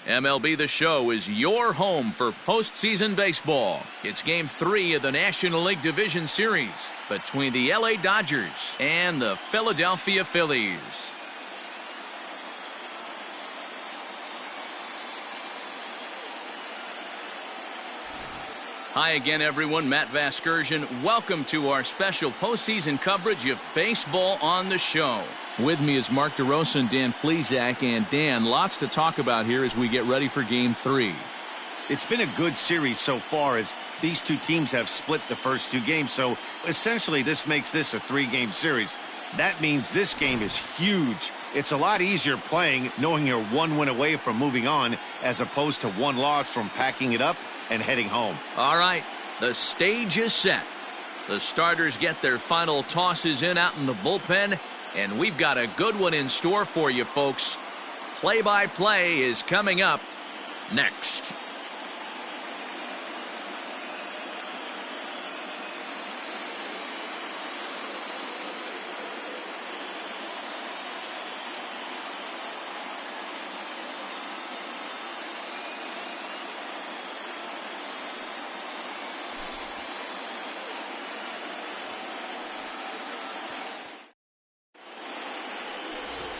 MLB The Show is your home for postseason baseball. It's Game 3 of the National League Division Series between the LA Dodgers and the Philadelphia Phillies. Hi again, everyone. Matt Vasgersian. Welcome to our special postseason coverage of Baseball on the Show. With me is Mark DeRosa and Dan Plesac. And Dan, lots to talk about here as we get ready for Game 3. It's been a good series so far as these two teams have split the first two games. So essentially this makes this a three-game series. That means this game is huge. It's a lot easier playing knowing you're one win away from moving on as opposed to one loss from packing it up and heading home. All right, the stage is set. The starters get their final tosses in out in the bullpen, and we've got a good one in store for you, folks. Play-by-play is coming up next.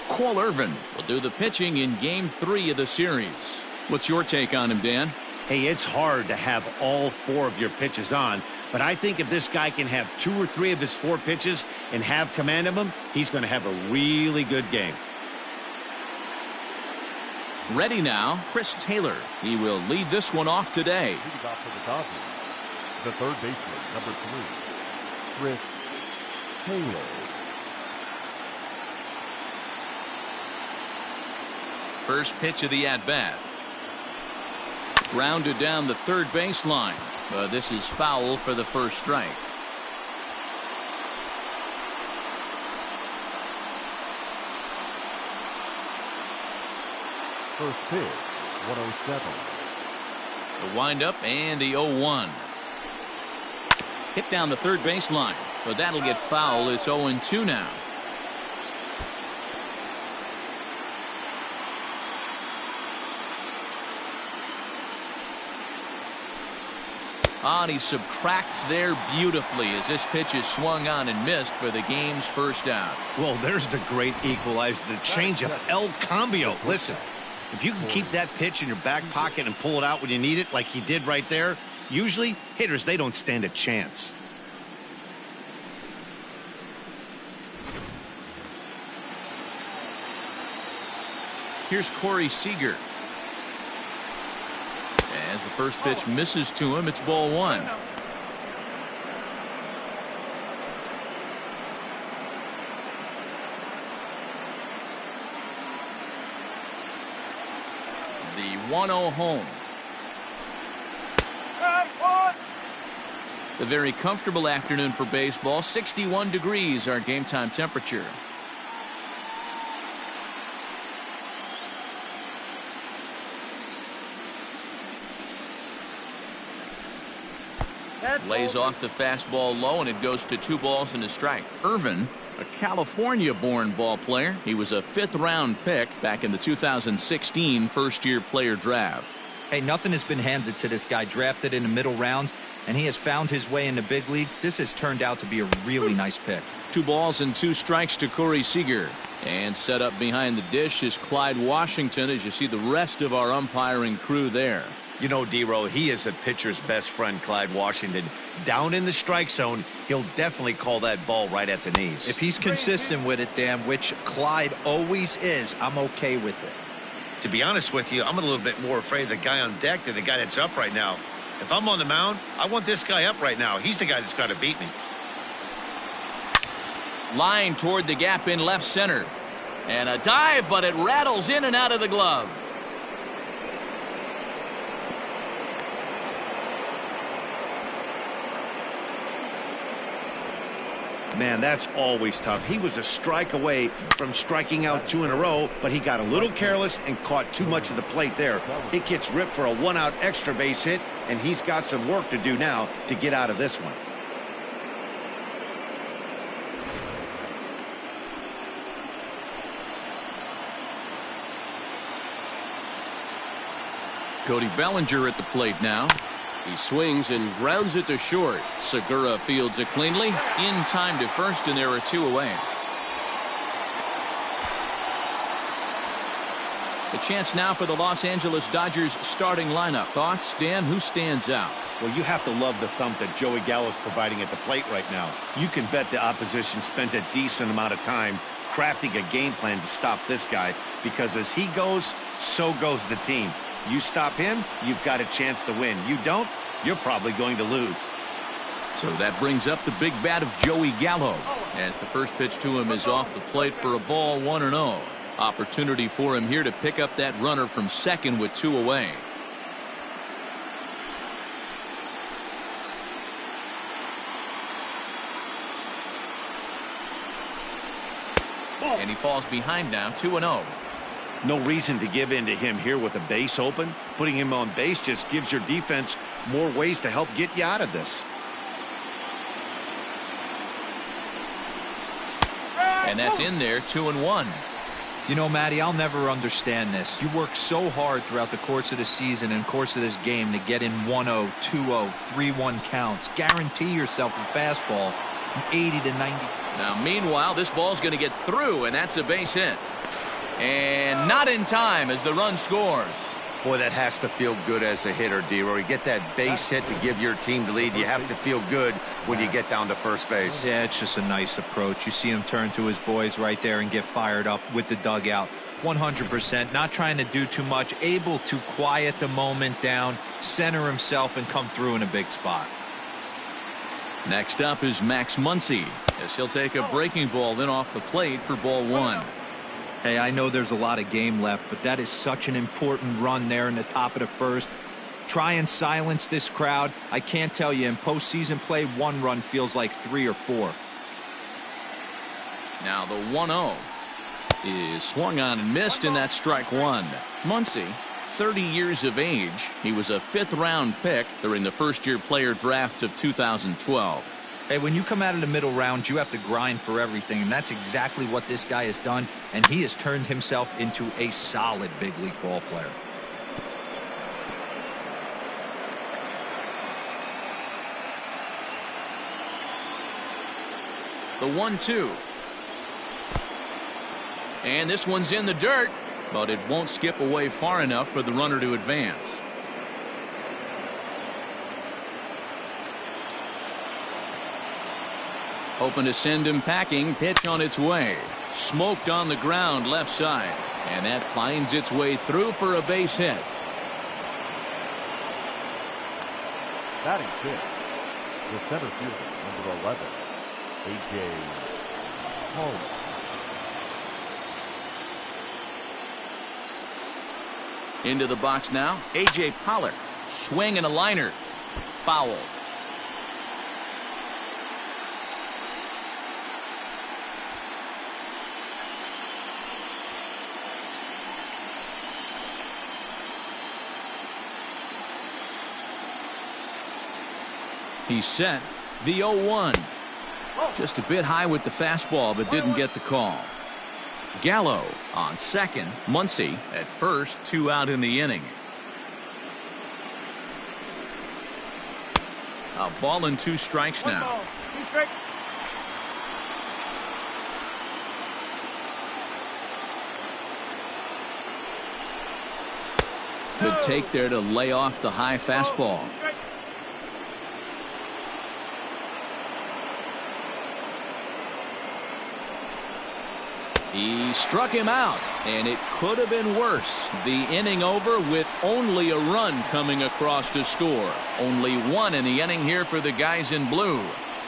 Cole Irvin will do the pitching in Game 3 of the series. What's your take on him, Dan? Hey, it's hard to have all four of your pitches on, but I think if this guy can have two or three of his four pitches and have command of them, he's going to have a really good game. Ready now, Chris Taylor. He will lead this one off today. Leading off for the Dodgers, the third baseman, number 3, Chris Taylor. First pitch of the at-bat. Grounded down the third baseline. But this is foul for the first strike. First pitch, 107. The windup and the 0-1. Hit down the third baseline. But that'll get foul. It's 0-2 now. And he subtracts there beautifully as this pitch is swung on and missed for the game's first out. Well, there's the great equalizer, the changeup, El Cambio. Listen, if you can keep that pitch in your back pocket and pull it out when you need it like he did right there, usually hitters, they don't stand a chance. Here's Corey Seeger. As the first pitch misses to him, it's ball one. The 1-0 home. A very comfortable afternoon for baseball. 61 degrees our game time temperature. Lays off the fastball low, and it goes to 2 balls and a strike. Irvin, a California-born ball player. He was a 5th-round pick back in the 2016 first-year player draft. Hey, nothing has been handed to this guy. Drafted in the middle rounds, and he has found his way in the big leagues. This has turned out to be a really nice pick. 2 balls and 2 strikes to Corey Seeger. And set up behind the dish is Clyde Washington, as you see the rest of our umpiring crew there. You know, D-Row, he is a pitcher's best friend, Clyde Washington. Down in the strike zone, he'll definitely call that ball right at the knees. If he's consistent with it, Dan, which Clyde always is, I'm okay with it. To be honest with you, I'm a little bit more afraid of the guy on deck than the guy that's up right now. If I'm on the mound, I want this guy up right now. He's the guy that's got to beat me. Line toward the gap in left center. And a dive, but it rattles in and out of the glove. Man, that's always tough. He was a strike away from striking out 2 in a row, but he got a little careless and caught too much of the plate there. It gets ripped for a 1-out extra base hit, and he's got some work to do now to get out of this one. Cody Bellinger at the plate now. He swings and grounds it to short. Segura fields it cleanly in time to first, and there are 2 away. A chance now for the Los Angeles Dodgers starting lineup. Thoughts, Dan? Who stands out? Well, you have to love the thump that Joey Gallo is providing at the plate right now. You can bet the opposition spent a decent amount of time crafting a game plan to stop this guy, because as he goes, so goes the team. You stop him, you've got a chance to win. You don't, you're probably going to lose. So that brings up the big bat of Joey Gallo, as the first pitch to him is off the plate for a ball, 1-0. Opportunity for him here to pick up that runner from second with 2 away. And he falls behind now, 2-0. No reason to give in to him here with a base open. Putting him on base just gives your defense more ways to help get you out of this. And that's in there, 2-1. You know, Matty, I'll never understand this. You work so hard throughout the course of the season and course of this game to get in 1-0, 2-0, 3-1 counts. Guarantee yourself a fastball from 80 to 90. Now, meanwhile, this ball's going to get through, and that's a base hit. And not in time as the run scores. Boy, that has to feel good as a hitter, D-Roy. You get that base hit to give your team the lead. You have to feel good when you get down to first base. Yeah, it's just a nice approach. You see him turn to his boys right there and get fired up with the dugout. 100%, not trying to do too much, able to quiet the moment down, center himself, and come through in a big spot. Next up is Max Muncie, as he'll take a breaking ball in off the plate for ball 1. Hey, I know there's a lot of game left, but that is such an important run there in the top of the first. Try and silence this crowd. I can't tell you, in postseason play, 1 run feels like 3 or 4. Now the 1-0 is swung on and missed, and that's strike 1. Muncie, 30 years of age. He was a 5th-round pick during the first-year player draft of 2012. Hey, when you come out of the middle rounds, you have to grind for everything, and that's exactly what this guy has done, and he has turned himself into a solid big league ball player. The 1-2. And this one's in the dirt, but it won't skip away far enough for the runner to advance. Hoping to send him packing. Pitch on its way. Smoked on the ground left side. And that finds its way through for a base hit. Batting fifth, the center fielder, number 11, A.J. Home. Into the box now, A.J. Pollock. Swing and a liner. Foul. He's set. The 0-1. Just a bit high with the fastball, but didn't get the call. Gallo on second. Muncie at first. 2 out in the inning. A ball and 2 strikes now. Good take there to lay off the high fastball. He struck him out, and it could have been worse. The inning over with only a run coming across to score. Only 1 in the inning here for the guys in blue.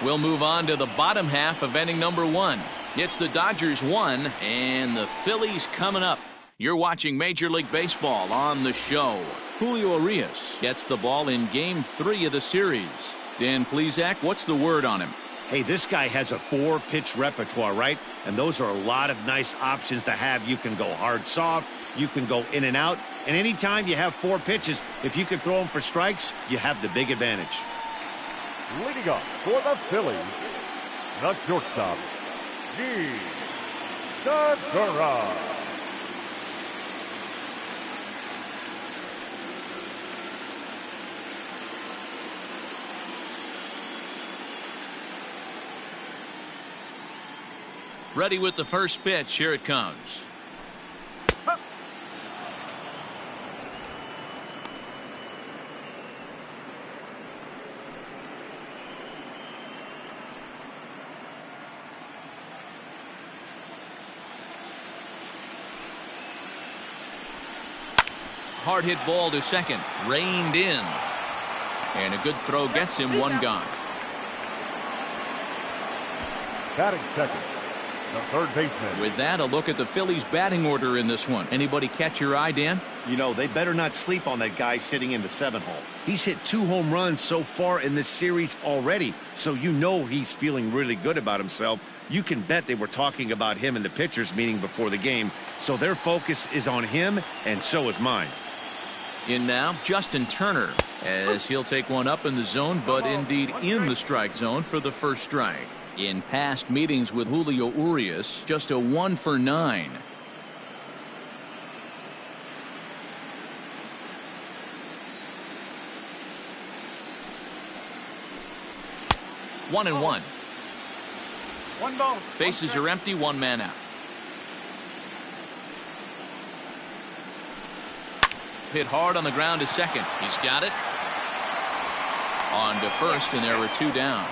We'll move on to the bottom half of inning number 1. It's the Dodgers 1 and the Phillies coming up. You're watching Major League Baseball on the show. Julio Rhys gets the ball in Game 3 of the series. Dan Plesac, what's the word on him? Hey, this guy has a 4-pitch repertoire, right? And those are a lot of nice options to have. You can go hard, soft. You can go in and out. And anytime you have 4 pitches, if you can throw them for strikes, you have the big advantage. Leading up for the Phillies, the shortstop, Segura. Ready with the first pitch. Here it comes. Hard hit ball to second. Reined in. And a good throw gets him one gone. Batting second, the third baseman. With that, a look at the Phillies batting order in this one. Anybody catch your eye, Dan? You know, they better not sleep on that guy sitting in the 7th hole. He's hit 2 home runs so far in this series already, so you know he's feeling really good about himself. You can bet they were talking about him in the pitchers meeting before the game, so their focus is on him, and so is mine. In now, Justin Turner, as he'll take one up in the zone, but indeed in the strike zone for the first strike. In past meetings with Julio Urias, just a 1 for 9. One and one. One ball. Bases are empty, one man out. Hit hard on the ground to second. He's got it. On to first, and there were 2 down.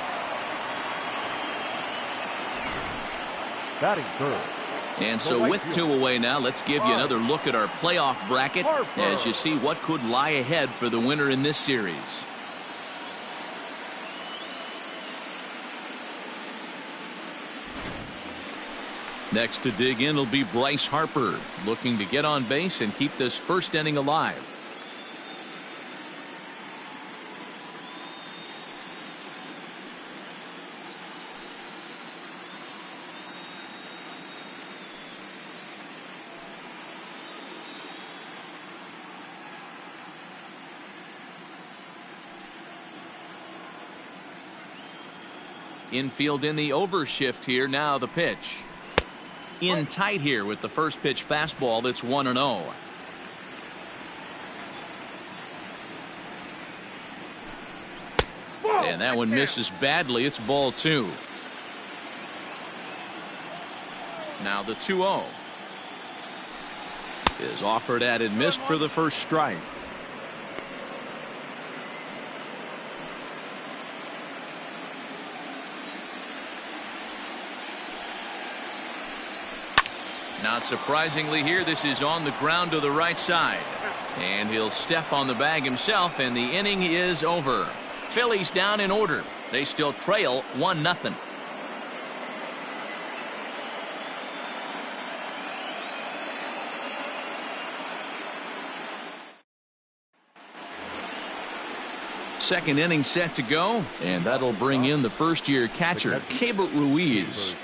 Batting third. And so with 2 away now, let's give you another look at our playoff bracket as you see what could lie ahead for the winner in this series. Next to dig in will be Bryce Harper, looking to get on base and keep this first inning alive. Infield in the overshift here. Now the pitch. In tight here with the first pitch fastball. That's 1-0. And that one misses badly. It's ball 2. Now the 2-0 is offered at and missed for the first strike. Not surprisingly here, this is on the ground to the right side. And he'll step on the bag himself, and the inning is over. Phillies down in order. They still trail 1-0. Second inning set to go, and that'll bring in the first-year catcher, Keibert Ruiz.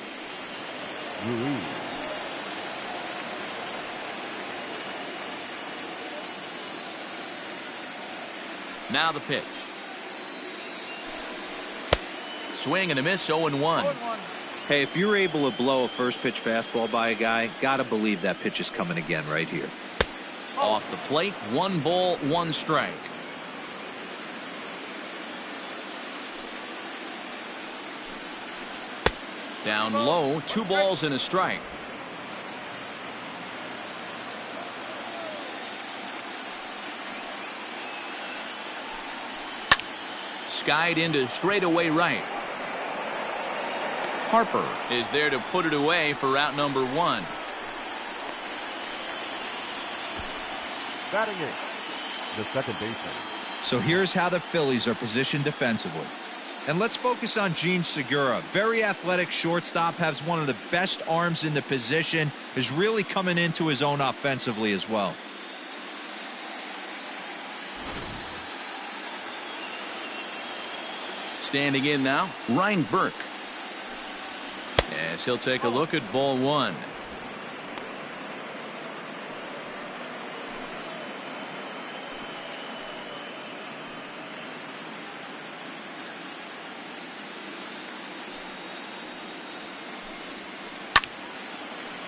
Now the pitch. Swing and a miss, 0-1. Hey, if you're able to blow a first pitch fastball by a guy, gotta believe that pitch is coming again right here. Off the plate, 1 ball, 1 strike. Down low, 2 balls and a strike. Skied into straightaway right. Harper is there to put it away for out number 1. Batting it, the second baseman. So here's how the Phillies are positioned defensively. And let's focus on Jean Segura. Very athletic shortstop, has one of the best arms in the position, is really coming into his own offensively as well. Standing in now, Ryan Burke. As he'll take a look at ball 1.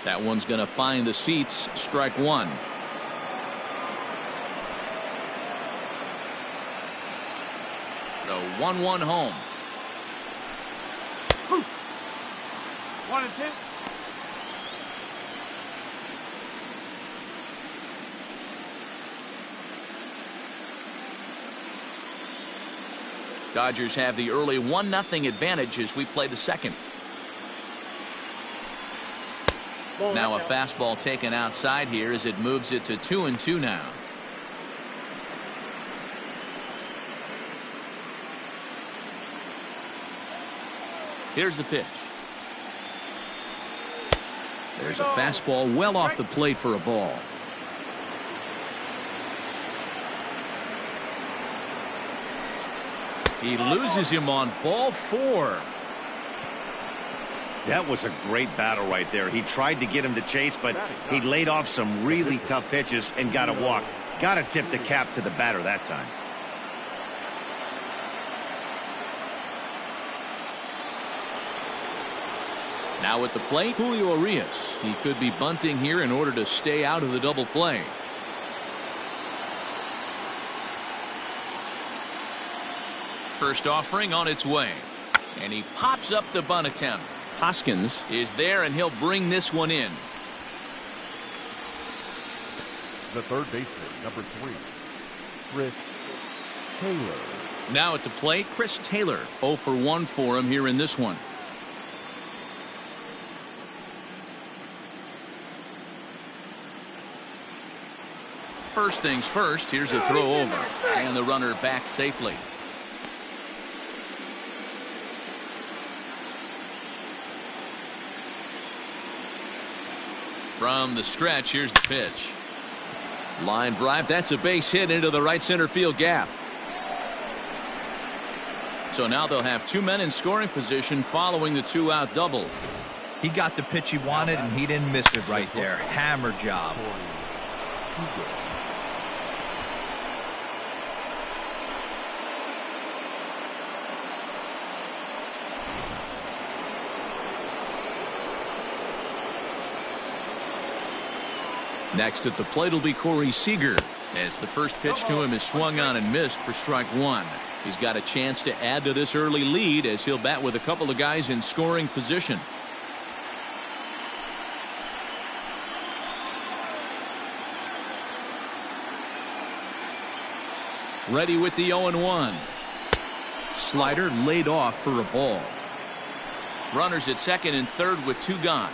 That one's going to find the seats. Strike 1. The 1-1 home. 1-2. Dodgers have the early 1-0 advantage as we play the second. Now a fastball taken outside here as it moves it to 2-2 now. Here's the pitch. There's a fastball well off the plate for a ball. He loses him on ball 4. That was a great battle right there. He tried to get him to chase, but he laid off some really tough pitches and got a walk. Got to tip the cap to the batter that time. Now at the plate, Julio Rhys. He could be bunting here in order to stay out of the double play. First offering on its way. And he pops up the bunt attempt. Hoskins is there, and he'll bring this one in. The third baseman, number 3, Rhys Taylor. Now at the plate, Chris Taylor. 0 for 1 for him here in this one. First things first, here's a throw over. And the runner back safely. From the stretch, here's the pitch. Line drive, that's a base hit into the right center field gap. So now they'll have 2 men in scoring position following the 2-out double. He got the pitch he wanted, and he didn't miss it right there. Hammer job. Next at the plate will be Seeger, as the first pitch to him is swung on and missed for strike 1. He's got a chance to add to this early lead as he'll bat with a couple of guys in scoring position. Ready with the 0-1. Slider laid off for a ball. Runners at second and third with 2 gone.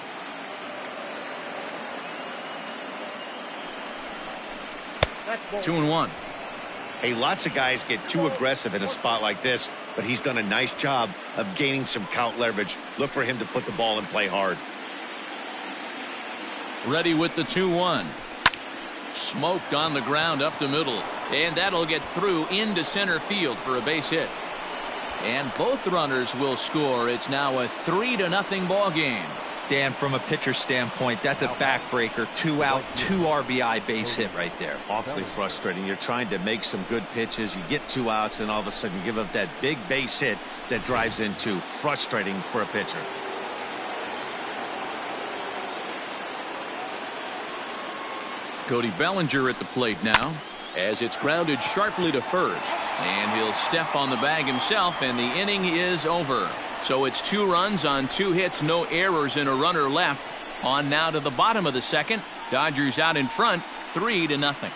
Two and 1. Hey, lots of guys get too aggressive in a spot like this, but he's done a nice job of gaining some count leverage. Look for him to put the ball in play hard. Ready with the 2-1. Smoked on the ground up the middle, and that'll get through into center field for a base hit. And both runners will score. It's now a 3-0 ball game. Dan, from a pitcher standpoint, that's a backbreaker. 2 out, 2 RBI base hit right there. Awfully frustrating. You're trying to make some good pitches. You get 2 outs, and all of a sudden you give up that big base hit that drives in 2. Frustrating for a pitcher. Cody Bellinger at the plate now, as it's grounded sharply to first. And he'll step on the bag himself, and the inning is over. So it's 2 runs on 2 hits, no errors, and a runner left. On now to the bottom of the second. Dodgers out in front, 3-0.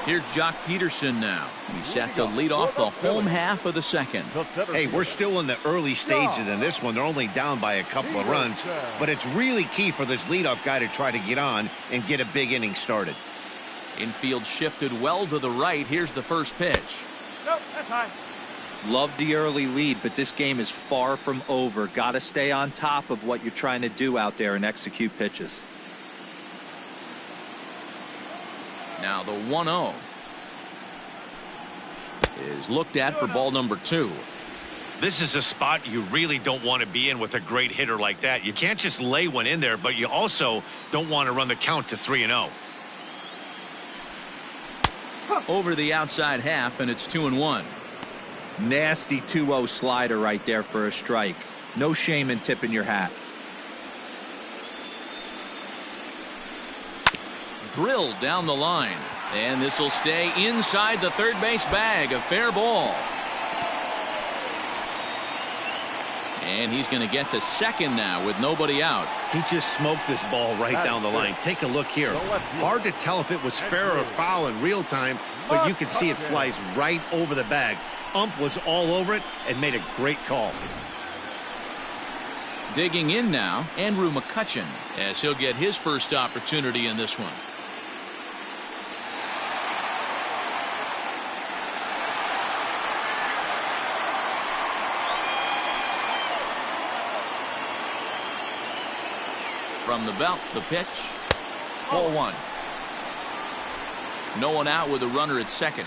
Here's Jock Peterson now. He's set to lead off the home half of the second. Hey, we're still in the early stages in this one. They're only down by a couple of runs, but it's really key for this leadoff guy to try to get on and get a big inning started. Infield shifted well to the right. Here's the first pitch. Nope, that's high. Love the early lead, but this game is far from over. Got to stay on top of what you're trying to do out there and execute pitches. Now the 1-0 is looked at for ball number 2. This is a spot you really don't want to be in with a great hitter like that. You can't just lay one in there, but you also don't want to run the count to 3-0. Over the outside half, and it's 2-1. Nasty 2-0 slider right there for a strike. No shame in tipping your hat. Drilled down the line, and this will stay inside the third base bag. A fair ball. And he's going to get to second now with nobody out. He just smoked this ball right down the line. Take a look here. Hard to tell if it was fair or foul in real time, but you can see it flies right over the bag. Ump was all over it and made a great call. Digging in now, Andrew McCutcheon, as he'll get his first opportunity in this one. From the belt, the pitch. Ball one. No one out with a runner at second.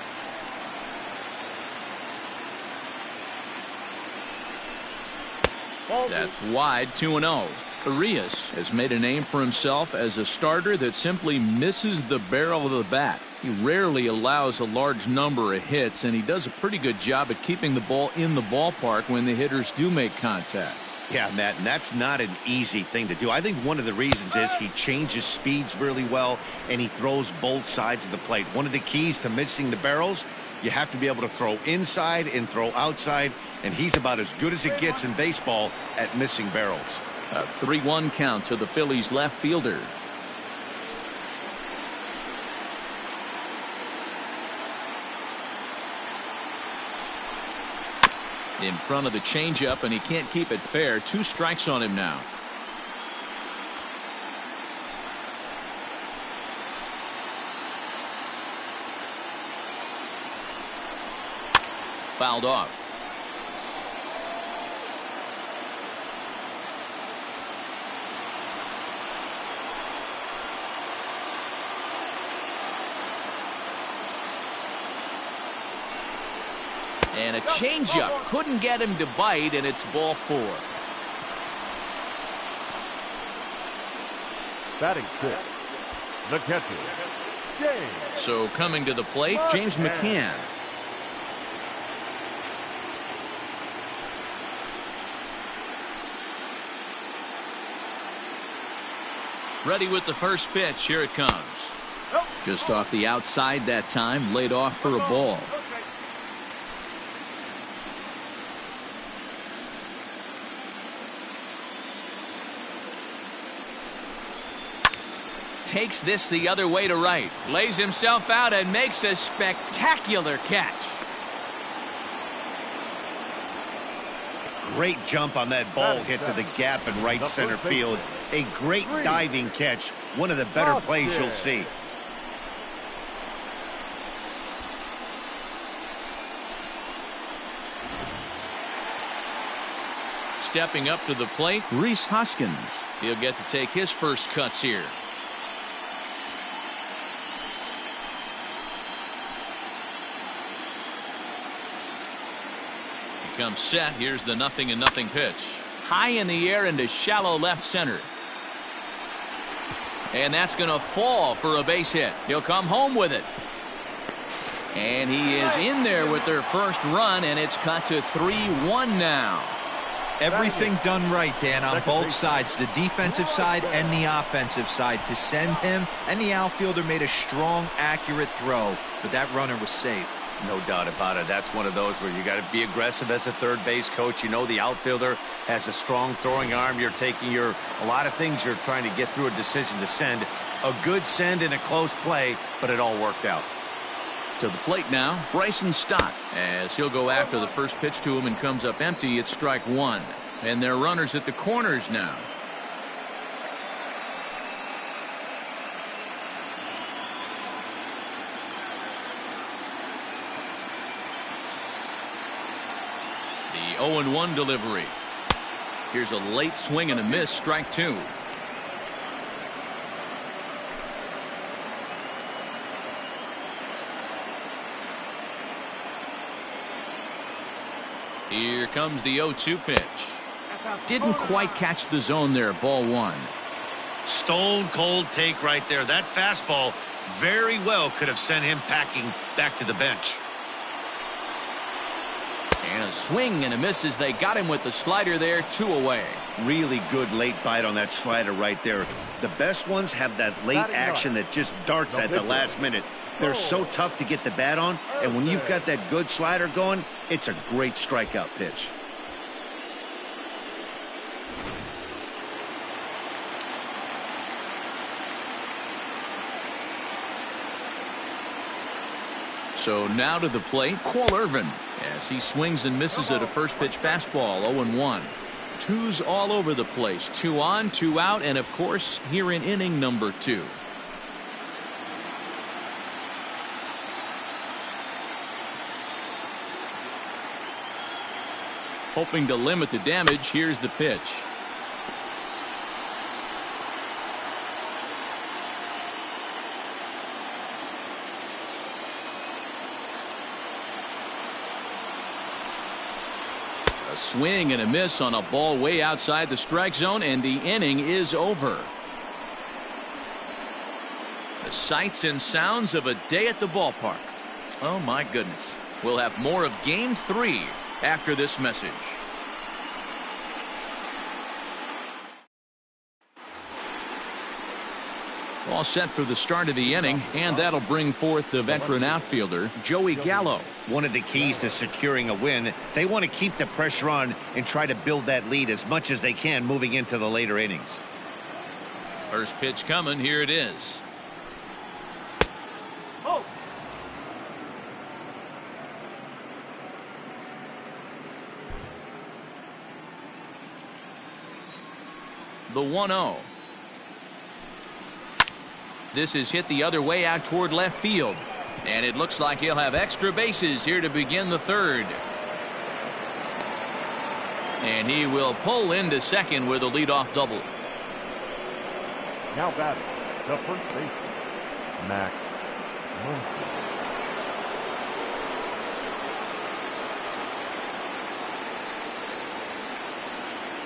That's wide, 2-0. Arias has made a name for himself as a starter that simply misses the barrel of the bat. He rarely allows a large number of hits, and he does a pretty good job at keeping the ball in the ballpark when the hitters do make contact. Yeah, Matt, and that's not an easy thing to do. I think one of the reasons is he changes speeds really well, and he throws both sides of the plate. One of the keys to missing the barrels, you have to be able to throw inside and throw outside, and he's about as good as it gets in baseball at missing barrels. A 3-1 count to the Phillies left fielder. In front of the changeup, and he can't keep it fair. 2 strikes on him now. Fouled off. And a changeup couldn't get him to bite, and it's ball 4. Batting 6, the catcher, James. So coming to the plate, James McCann. Ready with the first pitch. Here it comes. Just off the outside that time, laid off for a ball. Takes this the other way to right. Lays himself out and makes a spectacular catch. Great jump on that ball hit to the gap in right center field. A great diving catch. One of the better plays you'll see. Stepping up to the plate, Rhys Hoskins. He'll get to take his first cuts here. Comes set. Here's the 0-0 pitch. High in the air into shallow left center. And that's going to fall for a base hit. He'll come home with it. And he is in there with their first run, and it's cut to 3-1 now. Everything done right, Dan, on both sides, the defensive side and the offensive side. To send him, and the outfielder made a strong, accurate throw, but that runner was safe. No doubt about it. That's one of those where you got to be aggressive as a third base coach. You know the outfielder has a strong throwing arm. You're taking a lot of things you're trying to get through a decision to send. A good send in a close play, but it all worked out. To the plate now, Bryson Stott, as he'll go after the first pitch to him and comes up empty. It's strike 1. And they're runners at the corners now. The 0-1 delivery. Here's a late swing and a miss, strike 2. Here comes the 0-2 pitch. Didn't quite catch the zone there, ball 1. Stone cold take right there. That fastball very well could have sent him packing back to the bench. And a swing and a miss as they got him with the slider there, 2 away. Really good late bite on that slider right there. The best ones have that late action that just darts at the last minute. They're so tough to get the bat on, and when you've got that good slider going, it's a great strikeout pitch. So now to the plate, Cole Irvin, as he swings and misses at a first pitch fastball. 0-1. Twos all over the place. 2 on, 2 out, and of course here in inning number 2. Hoping to limit the damage, here's the pitch. A swing and a miss on a ball way outside the strike zone, and the inning is over. The sights and sounds of a day at the ballpark. Oh my goodness. We'll have more of Game 3 after this message. All set for the start of the inning, and that'll bring forth the veteran outfielder, Joey Gallo. One of the keys to securing a win, they want to keep the pressure on and try to build that lead as much as they can moving into the later innings. First pitch coming, here it is. The 1-0. This is hit the other way out toward left field. And it looks like he'll have extra bases here to begin the third. And he will pull into second with a leadoff double. Now batting, the first baseman, Max Muncie.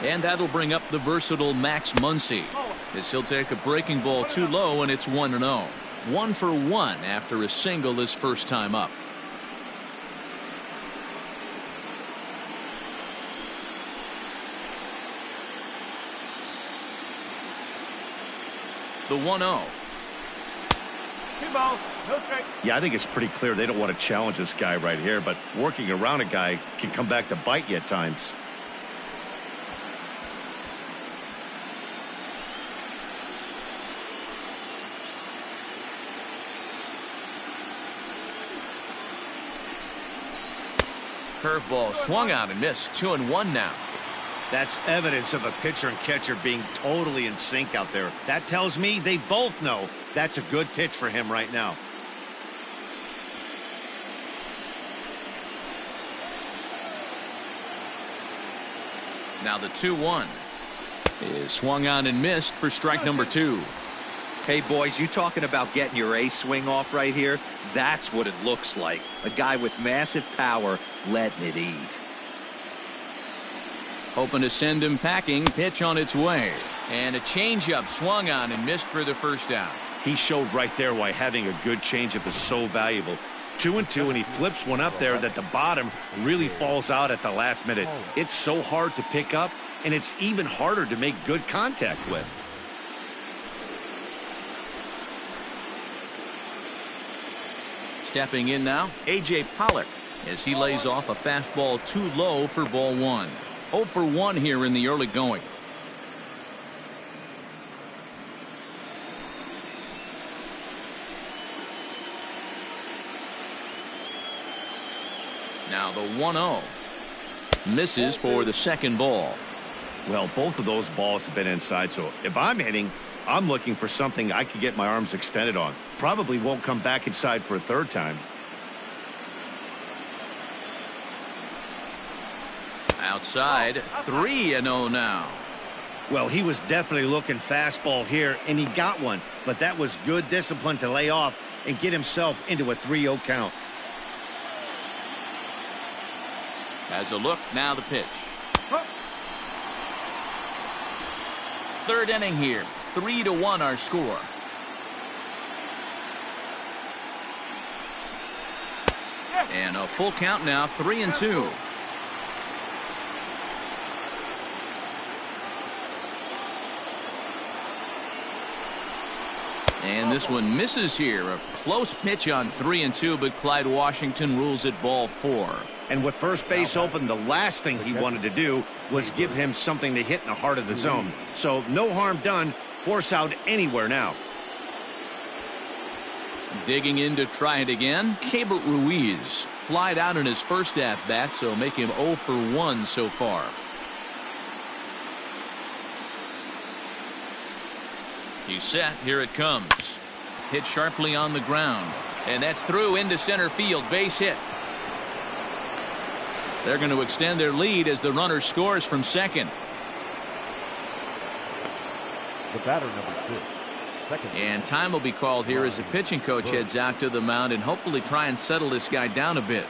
And that'll bring up the versatile Max Muncie, as he'll take a breaking ball too low, and it's 1-0. 1 for 1 after a single his first time up. The 1-0. Yeah, I think it's pretty clear they don't want to challenge this guy right here, but working around a guy can come back to bite you at times. Curveball swung out and missed. 2-1 now. That's evidence of a pitcher and catcher being totally in sync out there. That tells me they both know that's a good pitch for him right now. Now the 2-1 is swung on and missed for strike number 2. Hey, boys, you talking about getting your ace swing off right here? That's what it looks like. A guy with massive power letting it eat. Hoping to send him packing. Pitch on its way. And a changeup swung on and missed for the first out. He showed right there why having a good changeup is so valuable. 2-2, and he flips one up there that the bottom really falls out at the last minute. It's so hard to pick up, and it's even harder to make good contact with. Stepping in now, A.J. Pollock, as he lays off a fastball too low for ball 1. 0 for 1 here in the early going. Now the 1-0 misses for the second ball. Well, both of those balls have been inside, so if I'm hitting, I'm looking for something I can get my arms extended on. Probably won't come back inside for a third time. Outside, 3-0 now. Well, he was definitely looking fastball here, and he got one. But that was good discipline to lay off and get himself into a 3-0 count. Has a look, now the pitch. Third inning here, 3-1 our score. And a full count now, 3-2. And this one misses here. A close pitch on 3-2, but Clyde Washington rules it ball 4. And with first base open, the last thing he wanted to do was give him something to hit in the heart of the zone. So no harm done. Force out anywhere now. Digging in to try it again, Keibert Ruiz. Flied out in his first at-bat, so make him 0 for 1 so far. He's set. Here it comes. Hit sharply on the ground. And that's through into center field. Base hit. They're going to extend their lead as the runner scores from second. The batter, number 6. Second. And time will be called here as the pitching coach heads out to the mound and hopefully try and settle this guy down a bit.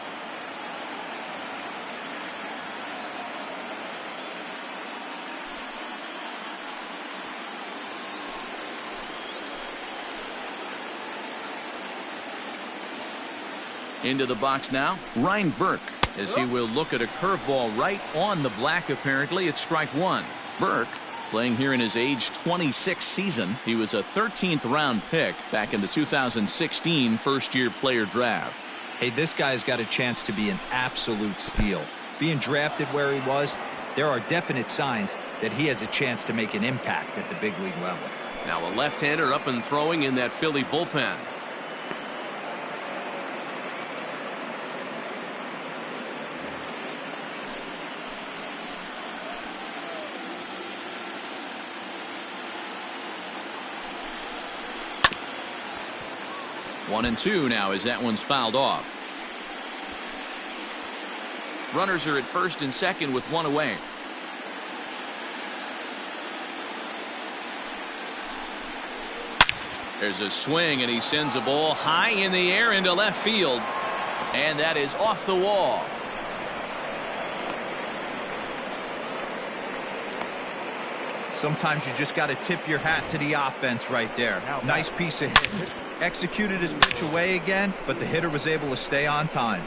Into the box now, Ryan Burke, as he will look at a curveball right on the black. Apparently, it's strike one. Burke, playing here in his age 26 season. He was a 13th round pick back in the 2016 first-year player draft. Hey, this guy's got a chance to be an absolute steal. Being drafted where he was, there are definite signs that he has a chance to make an impact at the big league level. Now a left-hander up and throwing in that Philly bullpen. One and two now as that one's fouled off. Runners are at first and second with one away. There's a swing and he sends a ball high in the air into left field. And that is off the wall. Sometimes you just got to tip your hat to the offense right there. Nice piece of hit. Executed his pitch away again, but the hitter was able to stay on time.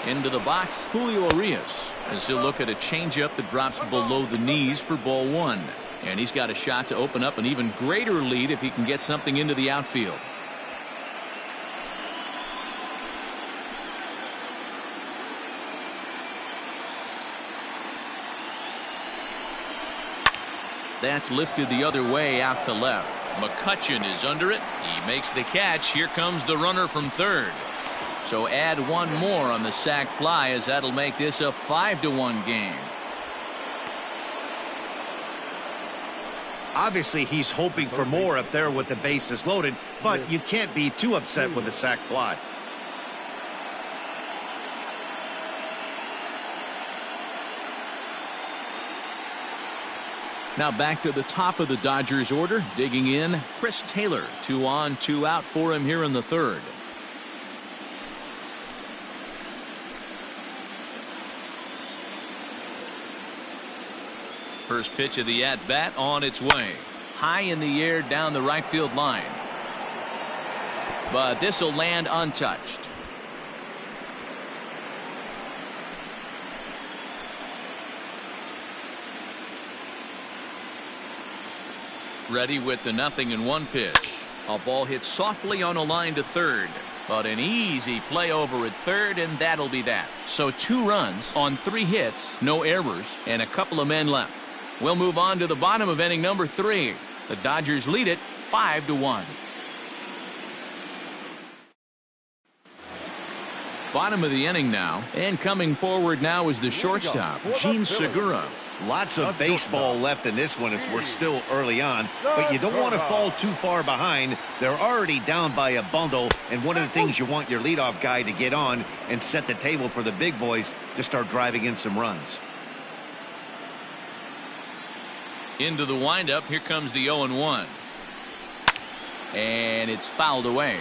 Into the box, Julio Urias, as he'll look at a changeup that drops below the knees for ball one. And he's got a shot to open up an even greater lead if he can get something into the outfield. That's lifted the other way out to left. McCutchen is under it. He makes the catch. Here comes the runner from third. So add one more on the sac fly, as that'll make this a 5-1 game. Obviously, he's hoping for more up there with the bases loaded, but you can't be too upset with a sac fly. Now back to the top of the Dodgers order. Digging in, Chris Taylor. 2 on, 2 out for him here in the third. First pitch of the at-bat on its way. High in the air down the right field line. But this will land untouched. Ready with the 0-1 pitch. A ball hit softly on a line to third. But an easy play over at third, and that'll be that. So 2 runs on 3 hits, no errors, and a couple of men left. We'll move on to the bottom of inning number 3. The Dodgers lead it 5-1. Bottom of the inning now, and coming forward now is the shortstop, Gene Segura. Lots of baseball left in this one as we're still early on, but you don't want to fall too far behind. They're already down by a bundle, and one of the things you want your leadoff guy to get on and set the table for the big boys to start driving in some runs. Into the windup, here comes the 0-1. And it's fouled away.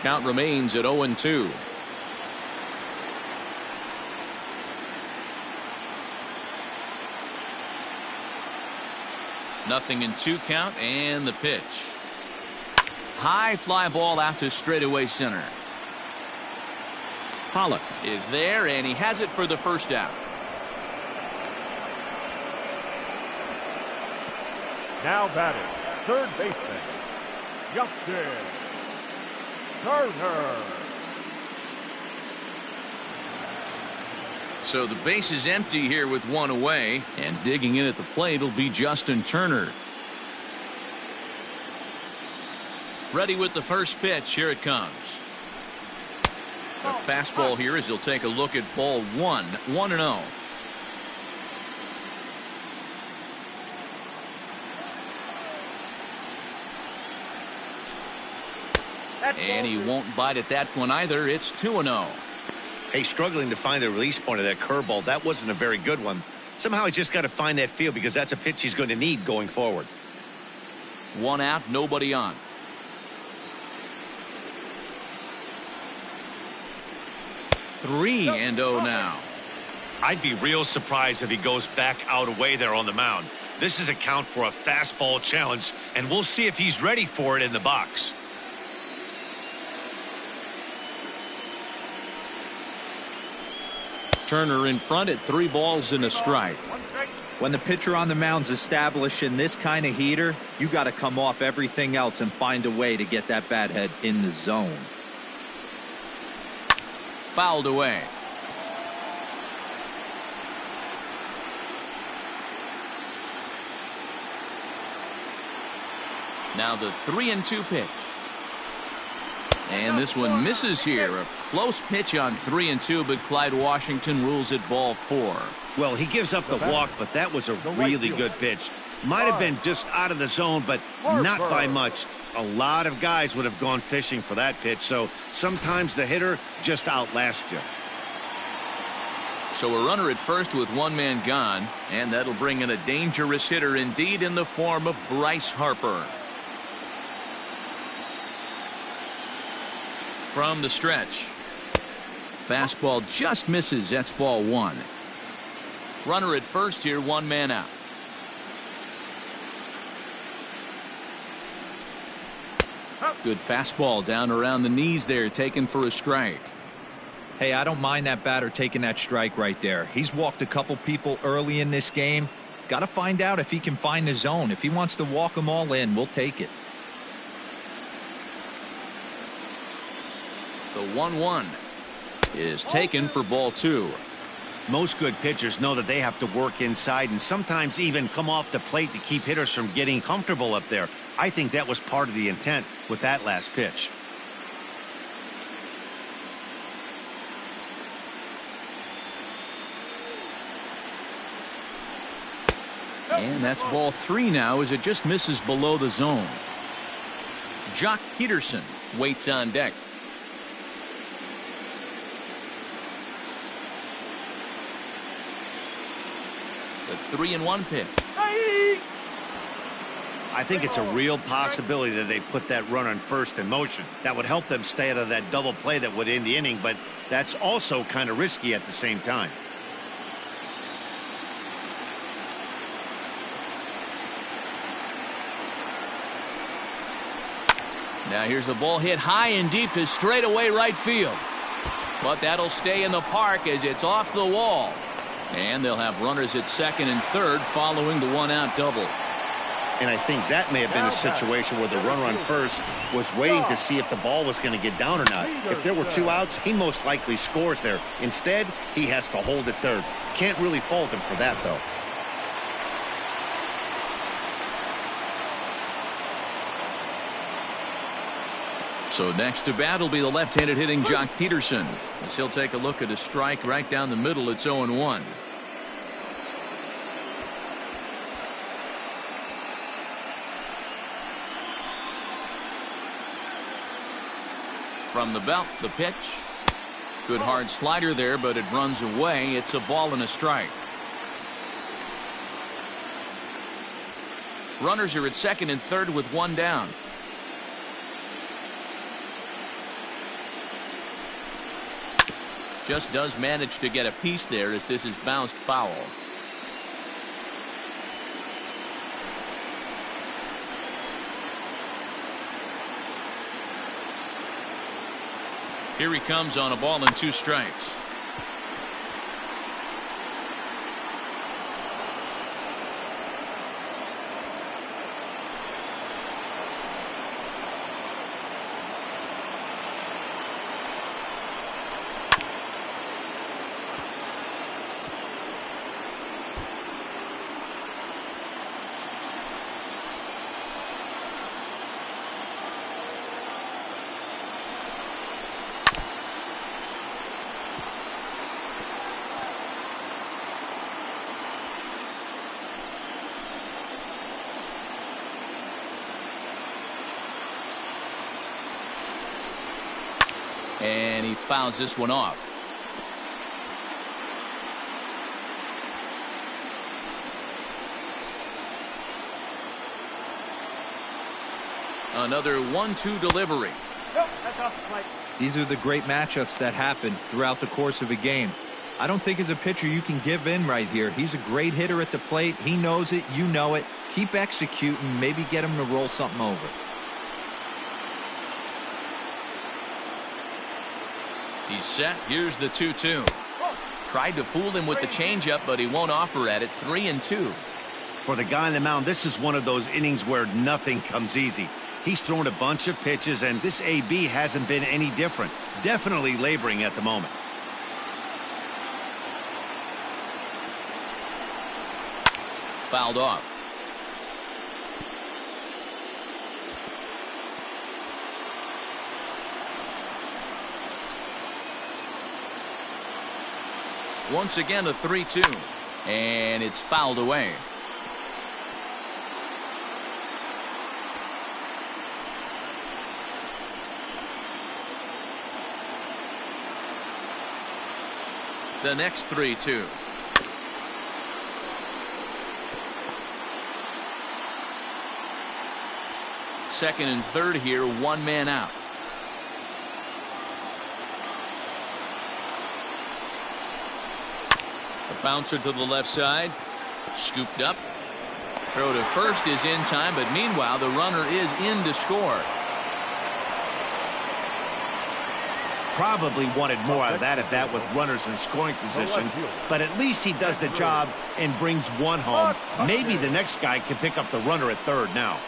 Count remains at 0-2. Nothing in 2 count, and the pitch. High fly ball out to straightaway center. Pollock is there, and he has it for the first out. Now batting, third baseman, Justin Turner. So the base is empty here with one away, and digging in at the plate will be Justin Turner. Ready with the first pitch. Here it comes. A fastball here as he'll take a look at ball one. 1-0. And he won't bite at that one either. It's 2-0. Hey, struggling to find the release point of that curveball. That wasn't a very good one. Somehow he's just got to find that feel because that's a pitch he's going to need going forward. 1 out, nobody on. Three and 0 now. I'd be real surprised if he goes back out away there on the mound. This is a count for a fastball challenge, and we'll see if he's ready for it in the box. Turner in front at 3 balls and a strike. When the pitcher on the mound's establishing this kind of heater, you got to come off everything else and find a way to get that bat head in the zone. Fouled away. Now the 3-2 pitch. And this one misses here. A close pitch on 3-2, but Clyde Washington rules it ball 4. Well, he gives up the walk, but that was a really good pitch. Might have been just out of the zone, but not by much. A lot of guys would have gone fishing for that pitch, so sometimes the hitter just outlasts you. So a runner at first with 1 man gone, and that'll bring in a dangerous hitter indeed in the form of Bryce Harper. From the stretch. Fastball just misses. That's ball 1. Runner at first here, 1 man out. Good fastball down around the knees there, taken for a strike. Hey, I don't mind that batter taking that strike right there. He's walked a couple people early in this game. Got to find out if he can find the zone. If he wants to walk them all in, we'll take it. The 1-1 is taken for ball 2. Most good pitchers know that they have to work inside and sometimes even come off the plate to keep hitters from getting comfortable up there. I think that was part of the intent with that last pitch. And that's ball 3 now as it just misses below the zone. Jock Peterson waits on deck. The 3-1 pitch. I think it's a real possibility that they put that runner on first in motion. That would help them stay out of that double play that would end the inning, but that's also kind of risky at the same time. Now here's a ball hit high and deep to straightaway right field. But that'll stay in the park as it's off the wall. And they'll have runners at second and third following the 1-out double. And I think that may have been a situation where the runner on first was waiting to see if the ball was going to get down or not. If there were 2 outs, he most likely scores there. Instead, he has to hold at third. Can't really fault him for that, though. So next to bat will be the left-handed hitting Jock Peterson, as he'll take a look at a strike right down the middle. It's 0-1. From the belt, the pitch. Good hard slider there, but it runs away. It's a ball and a strike. Runners are at second and third with 1 down. Just does manage to get a piece there as this is bounced foul. Here he comes on a ball and 2 strikes. And he fouls this one off. Another 1-2 delivery. These are the great matchups that happen throughout the course of a game. I don't think as a pitcher you can give in right here. He's a great hitter at the plate. He knows it. You know it. Keep executing. Maybe get him to roll something over. He's set. Here's the 2-2. Tried to fool him with the changeup, but he won't offer at it. 3-2. For the guy on the mound, this is one of those innings where nothing comes easy. He's thrown a bunch of pitches, and this AB hasn't been any different. Definitely laboring at the moment. Fouled off. Once again, a 3-2. And it's fouled away. The next 3-2. Second and third here, one man out. A bouncer to the left side. Scooped up. Throw to first is in time, but meanwhile the runner is in to score. Probably wanted more out of that at bat with runners in scoring position, but at least he does the job and brings one home. Maybe the next guy can pick up the runner at third now.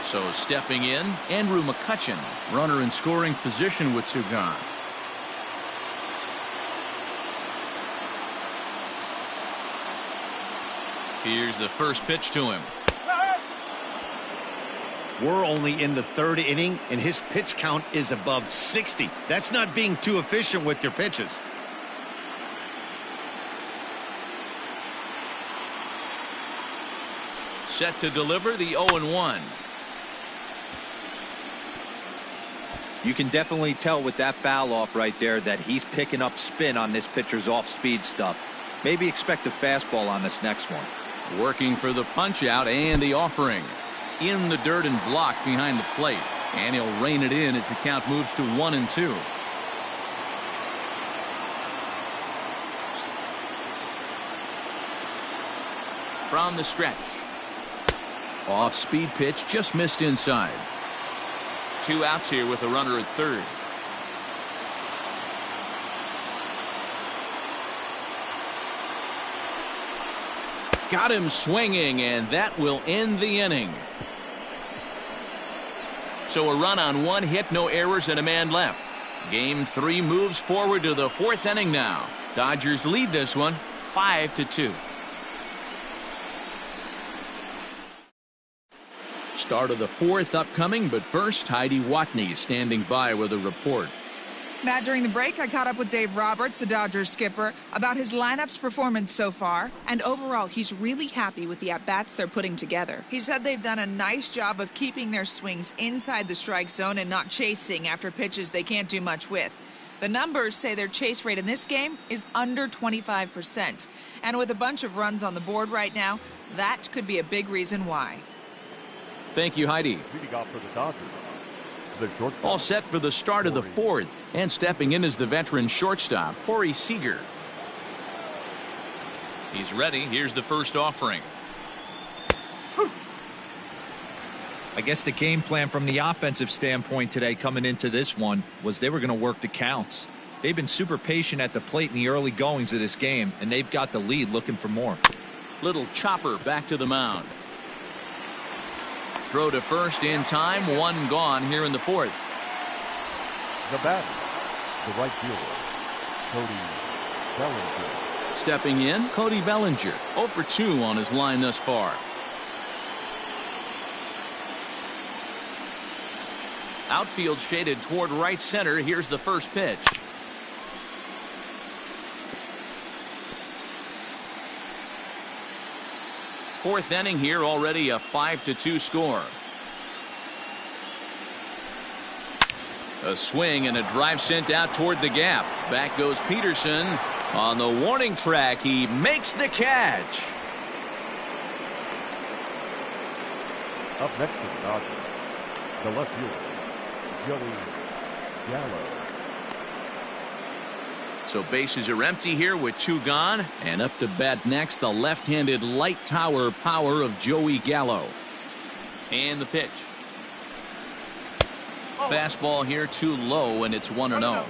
So stepping in, Andrew McCutchen, runner in scoring position with Sugan. Here's the first pitch to him. We're only in the third inning, and his pitch count is above 60. That's not being too efficient with your pitches. Set to deliver the 0-1. You can definitely tell with that foul off right there that he's picking up spin on this pitcher's off-speed stuff. Maybe expect a fastball on this next one. Working for the punch out and the offering. In the dirt and blocked behind the plate. And he'll rein it in as the count moves to 1-2. From the stretch. Off speed pitch, just missed inside. 2 outs here with a runner at third. Got him swinging, and that will end the inning. So a run on 1 hit, no errors, and a man left. Game 3 moves forward to the 4th inning now. Dodgers lead this one 5-2. Start of the 4th upcoming, but first Heidi Watney standing by with a report. Matt, during the break, I caught up with Dave Roberts, the Dodgers skipper, about his lineup's performance so far. And overall, he's really happy with the at-bats they're putting together. He said they've done a nice job of keeping their swings inside the strike zone and not chasing after pitches they can't do much with. The numbers say their chase rate in this game is under 25%. And with a bunch of runs on the board right now, that could be a big reason why. Thank you, Heidi. Leading off for the Dodgers, the shortstop. All set for the start of the 4th. And stepping in is the veteran shortstop, Seeger. He's ready. Here's the first offering. I guess the game plan from the offensive standpoint today coming into this one was they were going to work the counts. They've been super patient at the plate in the early goings of this game, and they've got the lead looking for more. Little chopper back to the mound. Throw to first in time. 1 gone here in the 4th. The batter, the right fielder, Cody Bellinger. Stepping in, Cody Bellinger. 0 for 2 on his line thus far. Outfield shaded toward right center. Here's the first pitch. Fourth inning here, already a 5-2 score. A swing and a drive sent out toward the gap. Back goes Peterson. On the warning track, he makes the catch. Up next to the Dodgers, the left fielder, Joey Gallo. So bases are empty here with 2 gone. And up to bat next, the left-handed light tower power of Joey Gallo. And the pitch. Fastball here too low, and it's 1-0.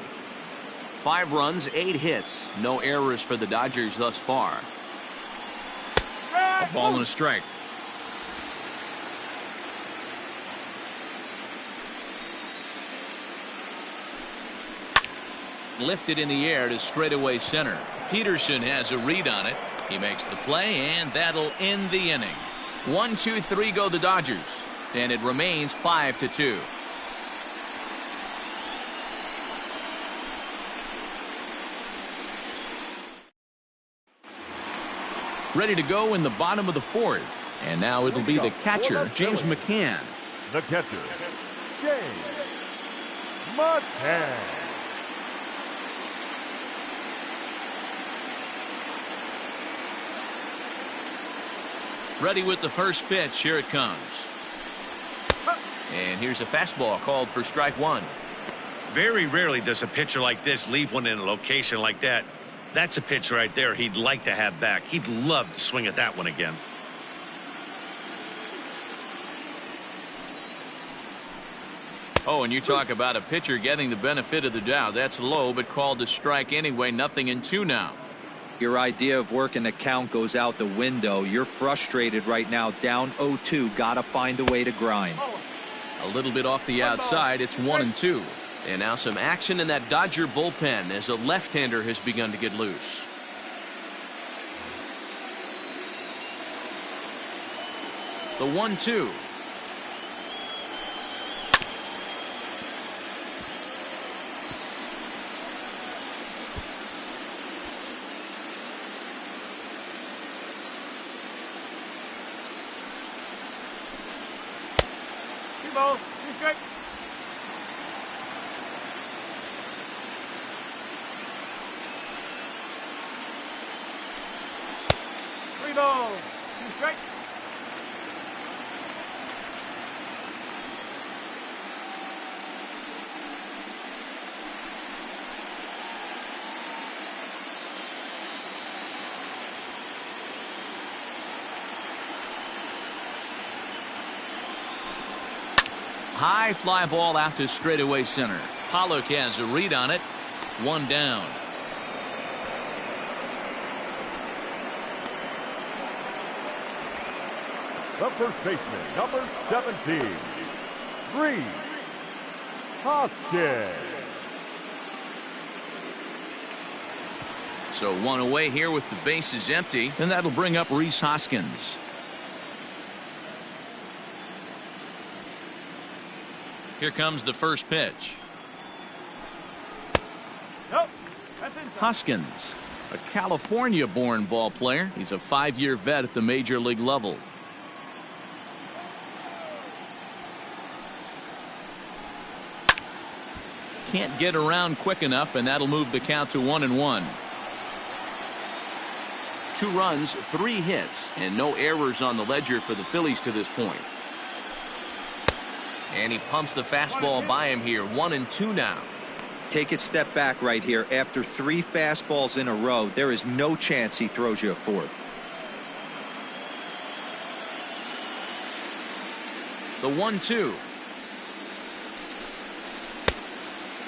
5 runs, 8 hits. No errors for the Dodgers thus far. A ball and a strike. Lifted in the air to straightaway center. Peterson has a read on it. He makes the play, and that'll end the inning. 1, 2, 3 go the Dodgers, and it remains 5-2. Ready to go in the bottom of the 4th, and now it'll be the catcher, James McCann. The catcher, James McCann. Ready with the first pitch. Here it comes. And here's a fastball called for strike 1. Very rarely does a pitcher like this leave one in a location like that. That's a pitch right there he'd like to have back. He'd love to swing at that one again. Oh, and you talk about a pitcher getting the benefit of the doubt. That's low, but called a strike anyway. 0-2 now. Your idea of working the count goes out the window. You're frustrated right now, down 0-2. Got to find a way to grind. A little bit off the outside. It's 1-2. And now some action in that Dodger bullpen as a left-hander has begun to get loose. The 1-2. Ball, strike. 3 balls, 2 strikes. High fly ball out to straightaway center. Pollock has a read on it. 1 down. The first baseman, number 17, Rhys Hoskins. So 1 away here with the bases empty, and that'll bring up Rhys Hoskins. Here comes the first pitch. Nope, that's inside. Hoskins, a California-born ball player. He's a 5-year vet at the major league level. Can't get around quick enough, and that'll move the count to 1-1. 2 runs, 3 hits, and no errors on the ledger for the Phillies to this point. And he pumps the fastball by him here. 1-2 now. Take a step back right here. After 3 fastballs in a row, there is no chance he throws you a 4th. The 1-2.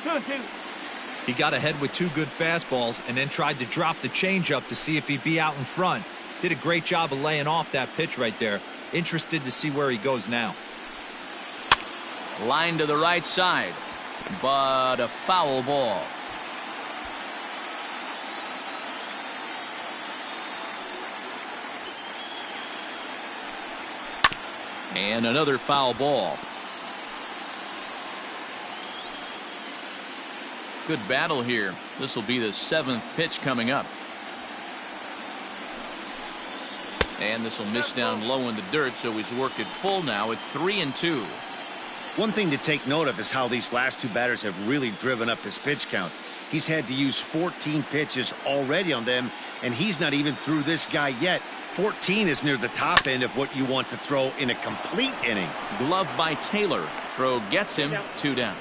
2-2. He got ahead with 2 good fastballs and then tried to drop the changeup to see if he'd be out in front. Did a great job of laying off that pitch right there. Interested to see where he goes now. Line to the right side, but a foul ball. And another foul ball. Good battle here. This will be the 7th pitch coming up. And this will miss down low in the dirt, so he's worked it full now at 3-2. One thing to take note of is how these last two batters have really driven up his pitch count. He's had to use 14 pitches already on them, and he's not even through this guy yet. 14 is near the top end of what you want to throw in a complete inning. Glove by Taylor. Throw gets him. 2 down.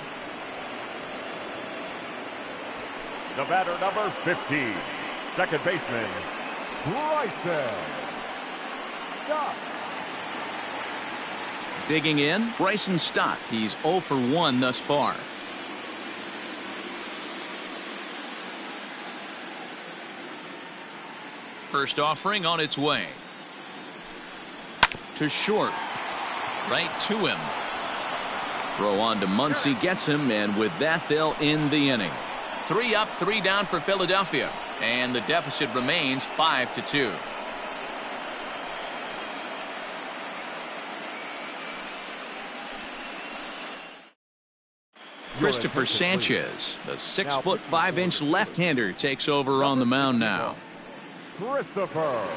The batter, number 15, second baseman, Bryce Harper. Digging in, Bryson Stott. He's 0 for 1 thus far. First offering on its way. To short. Right to him. Throw on to Muncie gets him, and with that they'll end the inning. 3 up, 3 down for Philadelphia, and the deficit remains 5-2. Christopher Sanchez, the 6'5" left-hander, takes over on the mound now. Christopher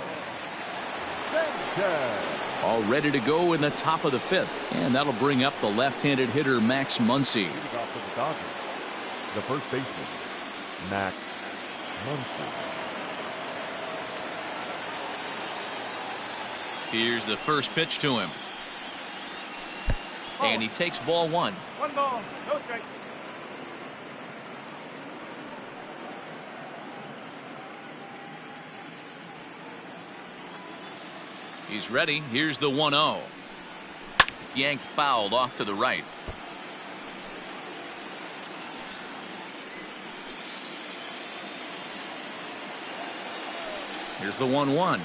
Sanchez. All ready to go in the top of the 5th, and that'll bring up the left-handed hitter Max Muncie. The first baseman, Max Muncie. Here's the first pitch to him. And he takes ball 1. 1 ball, no strike. He's ready. Here's the 1-0. Yanked fouled off to the right. Here's the 1-1.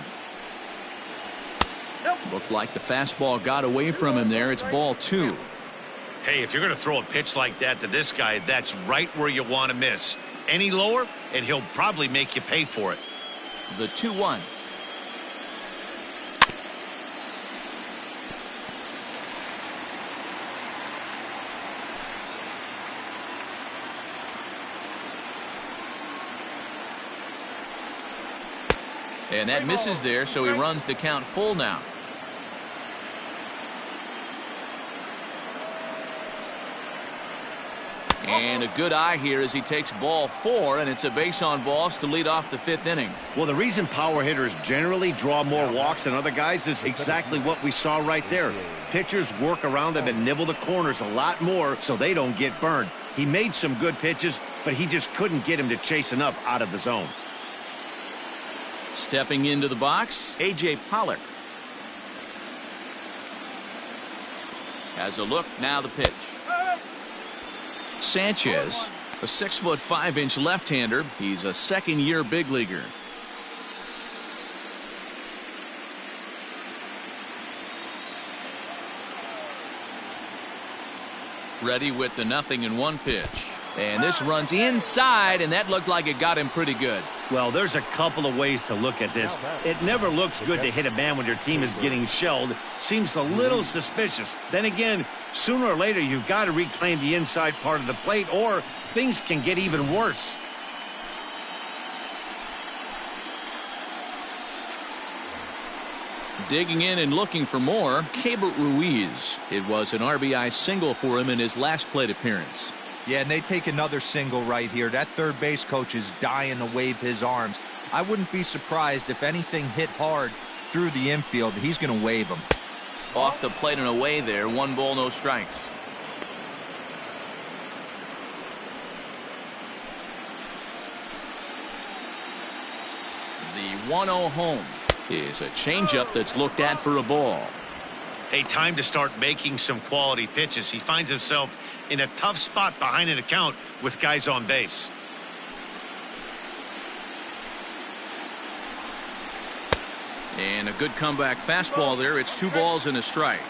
Looked like the fastball got away from him there. It's ball 2. Hey, if you're going to throw a pitch like that to this guy, that's right where you want to miss. Any lower, and he'll probably make you pay for it. The 2-1. And that misses there, so he runs the count full now. And a good eye here as he takes ball 4, and it's a base on balls to lead off the 5th inning. Well, the reason power hitters generally draw more walks than other guys is exactly what we saw right there. Pitchers work around them and nibble the corners a lot more so they don't get burned. He made some good pitches, but he just couldn't get him to chase enough out of the zone. Stepping into the box, A.J. Pollock. Has a look, now the pitch. Sanchez, a 6'5" left-hander. He's a second-year big leaguer. Ready with the 0-1 pitch. And this runs inside, and that looked like it got him pretty good. Well, there's a couple of ways to look at this. It never looks good to hit a man when your team is getting shelled. Seems a little suspicious. Then again, sooner or later, you've got to reclaim the inside part of the plate, or things can get even worse. Digging in and looking for more, Keibert Ruiz. It was an RBI single for him in his last plate appearance. Yeah, and they take another single right here. That third base coach is dying to wave his arms. I wouldn't be surprised if anything hit hard through the infield. He's going to wave them. Off the plate and away there. 1 ball, no strikes. The 1-0 home is a changeup that's looked at for a ball. Hey, time to start making some quality pitches. He finds himself in a tough spot behind an account with guys on base. And a good comeback fastball there. It's 2 balls and a strike.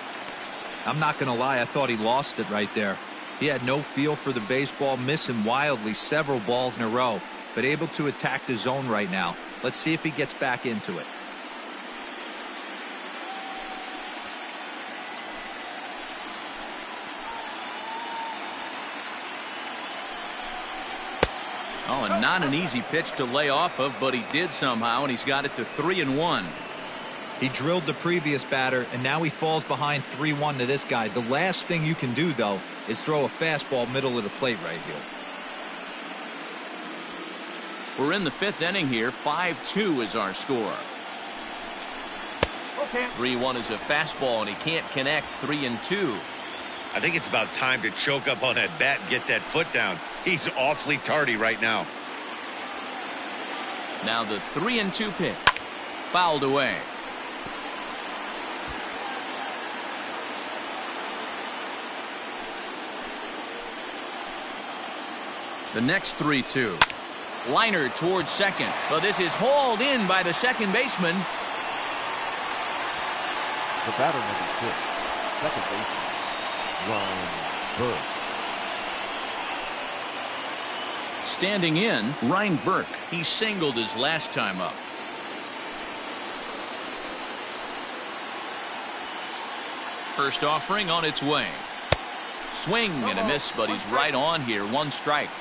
I'm not going to lie. I thought he lost it right there. He had no feel for the baseball, missing wildly several balls in a row, but able to attack the zone right now. Let's see if he gets back into it. Oh, and not an easy pitch to lay off of, but he did somehow, and he's got it to 3-1. He drilled the previous batter, and now he falls behind 3-1 to this guy. The last thing you can do, though, is throw a fastball middle of the plate right here. We're in the 5th inning here. 5-2 is our score. 3-1 is a fastball, and he can't connect. 3-2. I think it's about time to choke up on that bat and get that foot down. He's awfully tardy right now. Now the 3-2 pitch. Fouled away. The next 3-2. Liner towards second. But this is hauled in by the second baseman. The batter number 6, second baseman, Burke. Standing in, Rhys Burke. He singled his last time up. First offering on its way. Swing and a miss, but he's right on here. 1 strike.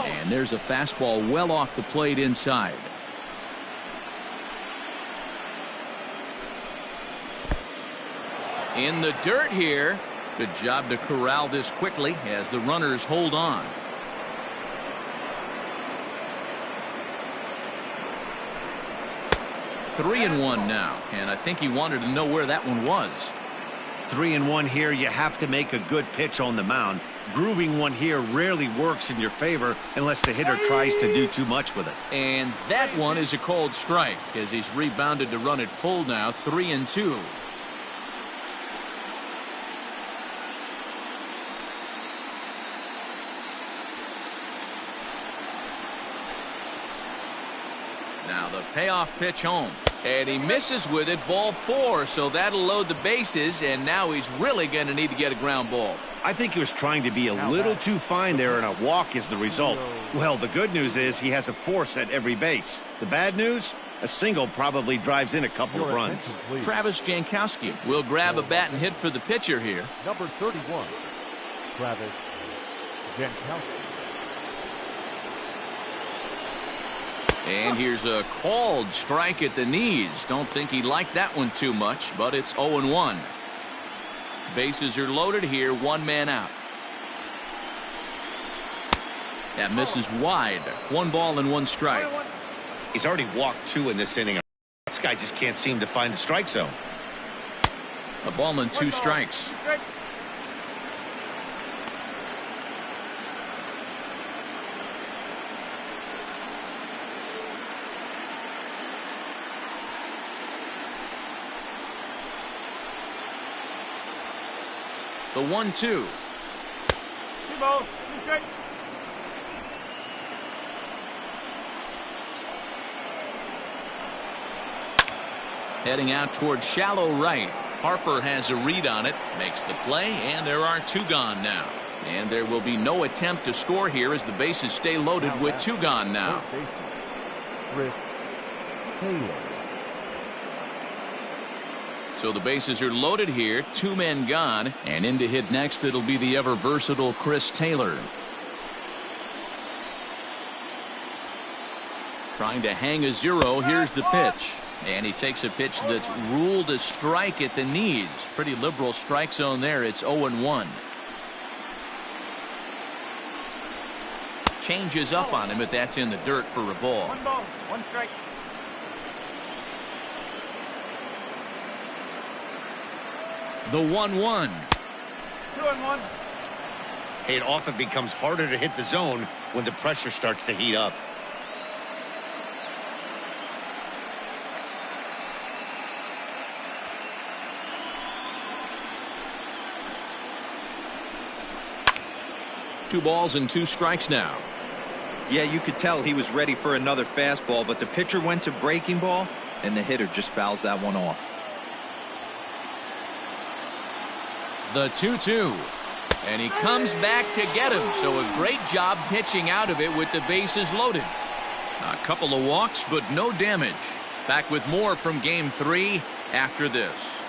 And there's a fastball well off the plate inside. In the dirt here. Good job to corral this quickly as the runners hold on. Three and one now, and I think he wanted to know where that one was. 3-1 here. You have to make a good pitch on the mound. Grooving one here rarely works in your favor unless the hitter tries to do too much with it. And that one is a called strike as he's rebounded to run it full now. 3-2. Now the payoff pitch home. And he misses with it. Ball 4. So that'll load the bases. And now he's really going to need to get a ground ball. I think he was trying to be a little too fine there, and a walk is the result. Well, the good news is he has a force at every base. The bad news? A single probably drives in a couple of runs. Travis Jankowski will grab a bat and hit for the pitcher here. Number 31, Travis Jankowski. And here's a called strike at the knees. Don't think he liked that one too much, but it's 0-1. Bases are loaded here. 1 man out. That misses wide. 1 ball and 1 strike. He's already walked 2 in this inning. This guy just can't seem to find the strike zone. A ball and 2 strikes. The 1-2. 2 balls, 2 strikes. Heading out towards shallow right. Harper has a read on it, makes the play, and there are 2 gone now. And there will be no attempt to score here as the bases stay loaded with 2 gone now. Rhys Hoskins. So the bases are loaded here. 2 men gone. And in to hit next, it'll be the ever versatile Chris Taylor. Trying to hang a 0. Here's the pitch. And he takes a pitch that's ruled a strike at the knees. Pretty liberal strike zone there. It's 0-1. Changes up on him, but that's in the dirt for a ball. 1 ball, 1 strike. The 1-1. 2-1. It often becomes harder to hit the zone when the pressure starts to heat up. Two balls and 2 strikes now. Yeah, you could tell he was ready for another fastball, but the pitcher went to breaking ball, and the hitter just fouls that one off. The 2-2. And he comes back to get him. So a great job pitching out of it with the bases loaded. A couple of walks, but no damage. Back with more from Game 3 after this.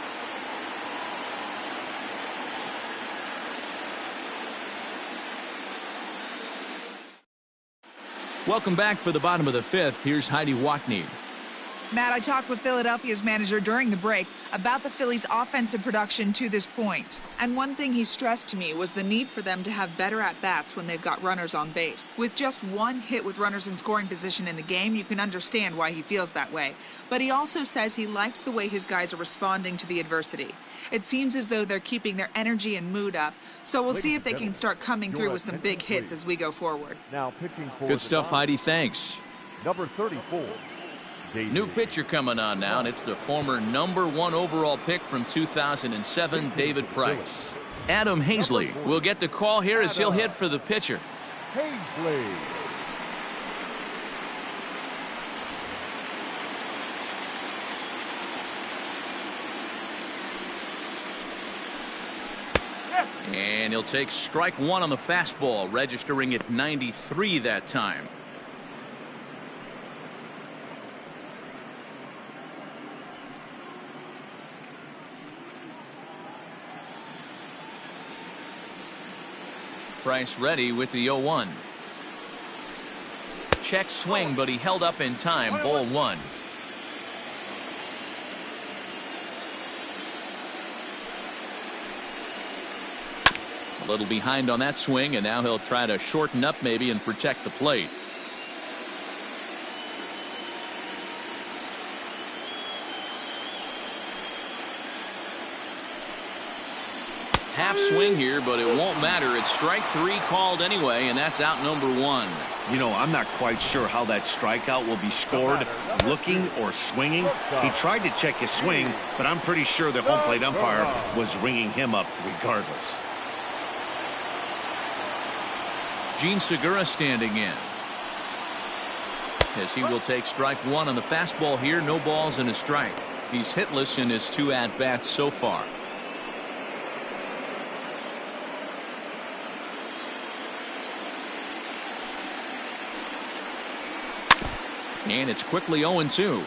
Welcome back for the bottom of the fifth. Here's Heidi Watney. Matt, I talked with Philadelphia's manager during the break about the Phillies' offensive production to this point. And one thing he stressed to me was the need for them to have better at-bats when they've got runners on base. With just one hit with runners in scoring position in the game, you can understand why he feels that way. But he also says he likes the way his guys are responding to the adversity. It seems as though they're keeping their energy and mood up, so we'll see if they can start coming through with some big hits as we go forward. Now pitching for Good stuff, Heidi. Thanks. number 34. New pitcher coming on now, and it's the former #1 overall pick from 2007, David Price. Adam Hazley will get the call here as he'll hit for the pitcher. Hazley. And he'll take strike one on the fastball, registering at 93 that time. Price ready with the 0-1. Check swing, but he held up in time. Ball one. A little behind on that swing, and now he'll try to shorten up maybe and protect the plate. Half swing here, but it won't matter. It's strike three called anyway, and that's out number one. You know, I'm not quite sure how that strikeout will be scored, looking or swinging. He tried to check his swing, but I'm pretty sure the home plate umpire was ringing him up regardless. Gene Segura standing in, as he will take strike one on the fastball here. No balls and a strike. He's hitless in his 2 at-bats so far. And it's quickly 0-2.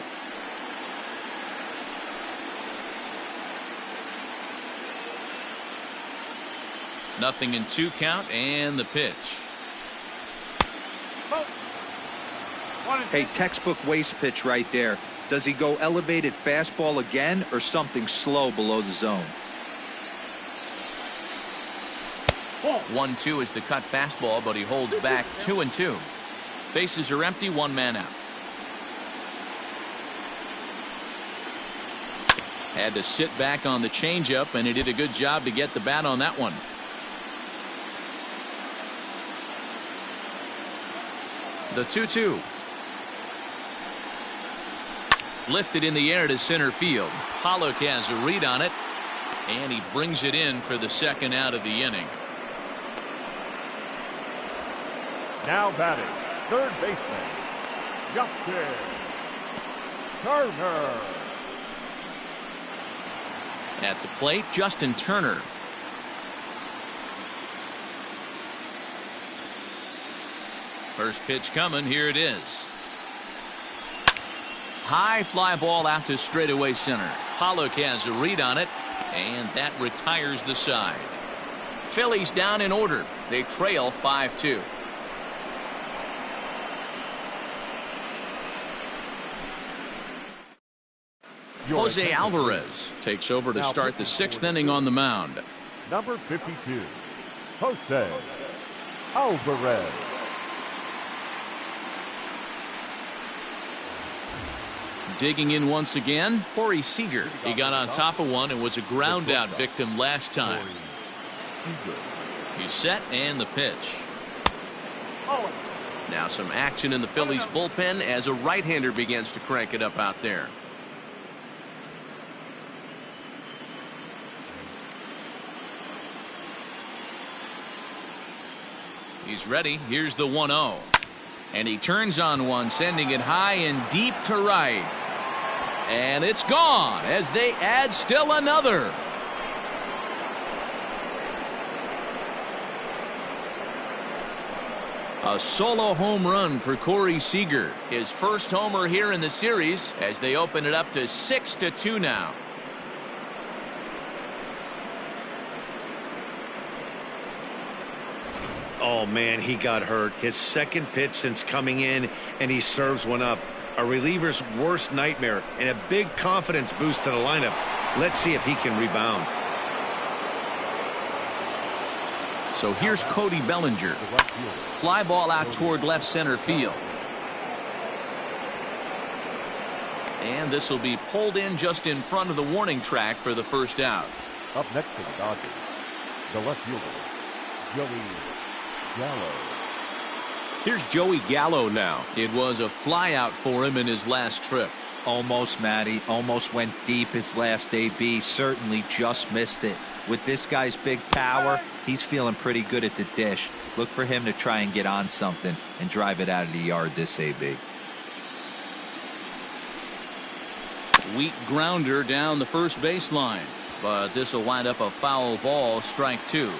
Nothing in 2 count, and the pitch. Hey, textbook waste pitch right there. Does he go elevated fastball again or something slow below the zone? 1-2 is the cut fastball, but he holds back. 2-2. Bases are empty, 1 man out. Had to sit back on the changeup, and he did a good job to get the bat on that one. The 2-2. Lifted in the air to center field. Pollock has a read on it, and he brings it in for the second out of the inning. Now batting, third baseman, Jock Turner. At the plate, Justin Turner. First pitch coming. Here it is. High fly ball out to straightaway center. Pollock has a read on it, and that retires the side. Phillies down in order. They trail 5-2. Jose Alvarez takes over to start the 6th inning on the mound. Number 52, Jose Alvarez. Digging in once again, Rhys Seeger. He got on top of one and was a ground out victim last time. He's set, and the pitch. Now some action in the Phillies bullpen as a right-hander begins to crank it up out there. He's ready. Here's the 1-0. And he turns on one, sending it high and deep to right. And it's gone as they add still another. A solo home run for Corey Seeger. His first homer here in the series as they open it up to 6-2 now. Oh, man, he got hurt. His second pitch since coming in, and he serves one up. A reliever's worst nightmare and a big confidence boost to the lineup. Let's see if he can rebound. So here's Cody Bellinger. Fly ball out toward left center field. And this will be pulled in just in front of the warning track for the first out. Up next for the Dodgers, the left fielder, Joey Gallo. Here's Joey Gallo now. It was a fly out for him in his last trip. Almost, Matty. Almost went deep his last AB. Certainly just missed it. With this guy's big power, he's feeling pretty good at the dish. Look for him to try and get on something and drive it out of the yard this AB. Weak grounder down the first baseline. But this will wind up a foul ball, strike two.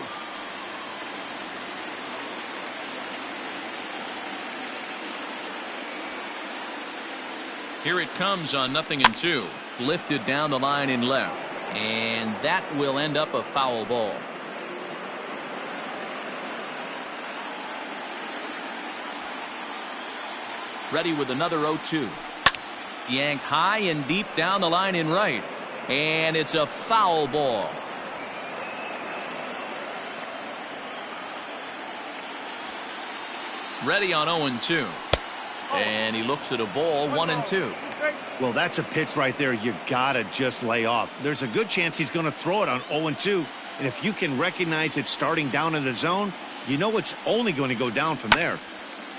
Here it comes on 0-2. Lifted down the line in left. And that will end up a foul ball. Ready with another 0-2. Yanked high and deep down the line in right. And it's a foul ball. Ready on 0-2. And he looks at a ball, 1-2. Well, that's a pitch right there you gotta just lay off. There's a good chance he's going to throw it on 0-2. And if you can recognize it starting down in the zone, you know it's only going to go down from there.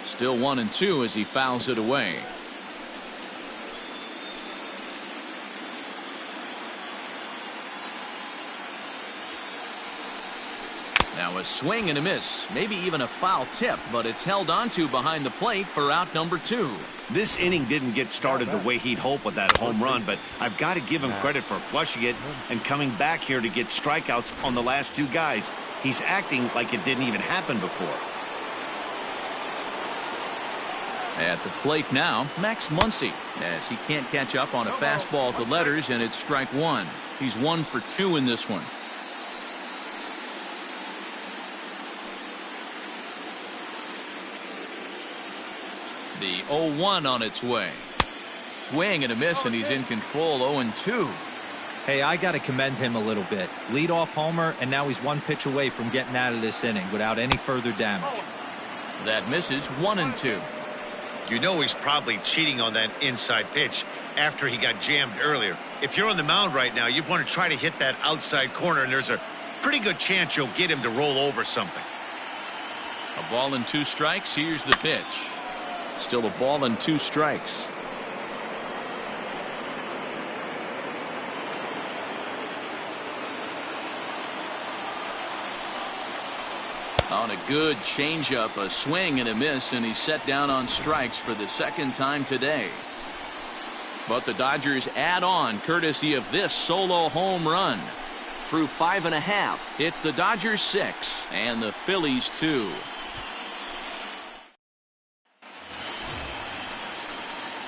Still 1-2 as he fouls it away. Now a swing and a miss, maybe even a foul tip, but it's held onto behind the plate for out number 2. This inning didn't get started the way he'd hoped with that home run, but I've got to give him credit for flushing it and coming back here to get strikeouts on the last two guys. He's acting like it didn't even happen before. At the plate now, Max Muncie, as he can't catch up on a fastball to letters, and it's strike one. He's 1 for 2 in this one. The 0-1 on its way. Swing and a miss, and he's in control. 0-2. Hey, I got to commend him a little bit. Leadoff homer, and now he's one pitch away from getting out of this inning without any further damage. That misses. 1-2. You know he's probably cheating on that inside pitch after he got jammed earlier. If you're on the mound right now, you want to try to hit that outside corner, and there's a pretty good chance you'll get him to roll over something. A ball and 2 strikes. Here's the pitch. Still a ball and 2 strikes. On a good changeup, a swing and a miss, and he's set down on strikes for the second time today. But the Dodgers add on courtesy of this solo home run. Through 5.5, it's the Dodgers 6 and the Phillies 2.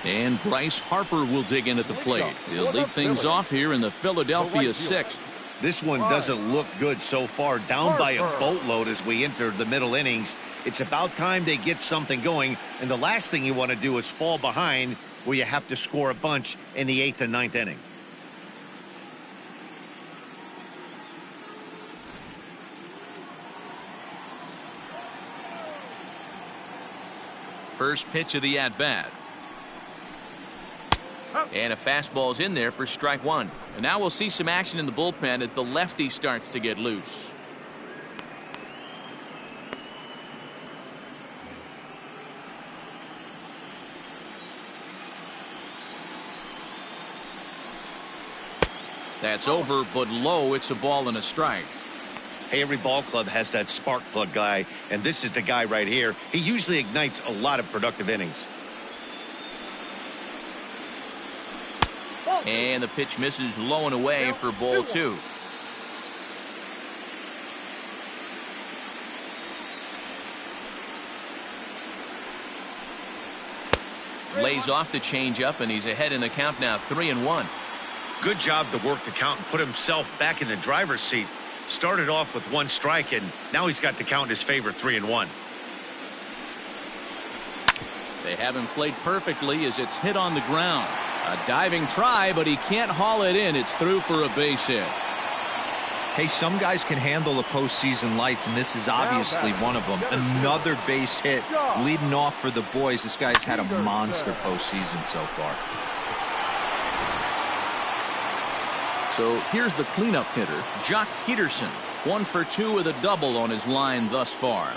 And Bryce Harper will dig in at the plate. He'll lead things off here in the Philadelphia 6th. This one doesn't look good so far. Down by a boatload as we enter the middle innings. It's about time they get something going. And the last thing you want to do is fall behind where you have to score a bunch in the 8th and 9th inning. First pitch of the at-bat. And a fastball's in there for strike one. And now we'll see some action in the bullpen as the lefty starts to get loose. That's over, but low. It's a ball and a strike. Hey, every ball club has that spark plug guy, and this is the guy right here. He usually ignites a lot of productive innings. And the pitch misses low and away for ball 2. Lays off the changeup, and he's ahead in the count now, 3-1. Good job to work the count and put himself back in the driver's seat. Started off with 1 strike, and now he's got the count in his favor, 3-1. They haven't played perfectly as it's hit on the ground. A diving try, but he can't haul it in. It's through for a base hit. Hey, some guys can handle the postseason lights, and this is obviously one of them. Another base hit leading off for the boys. This guy's had a monster postseason so far. So here's the cleanup hitter, Jock Peterson. 1 for 2 with a double on his line thus far.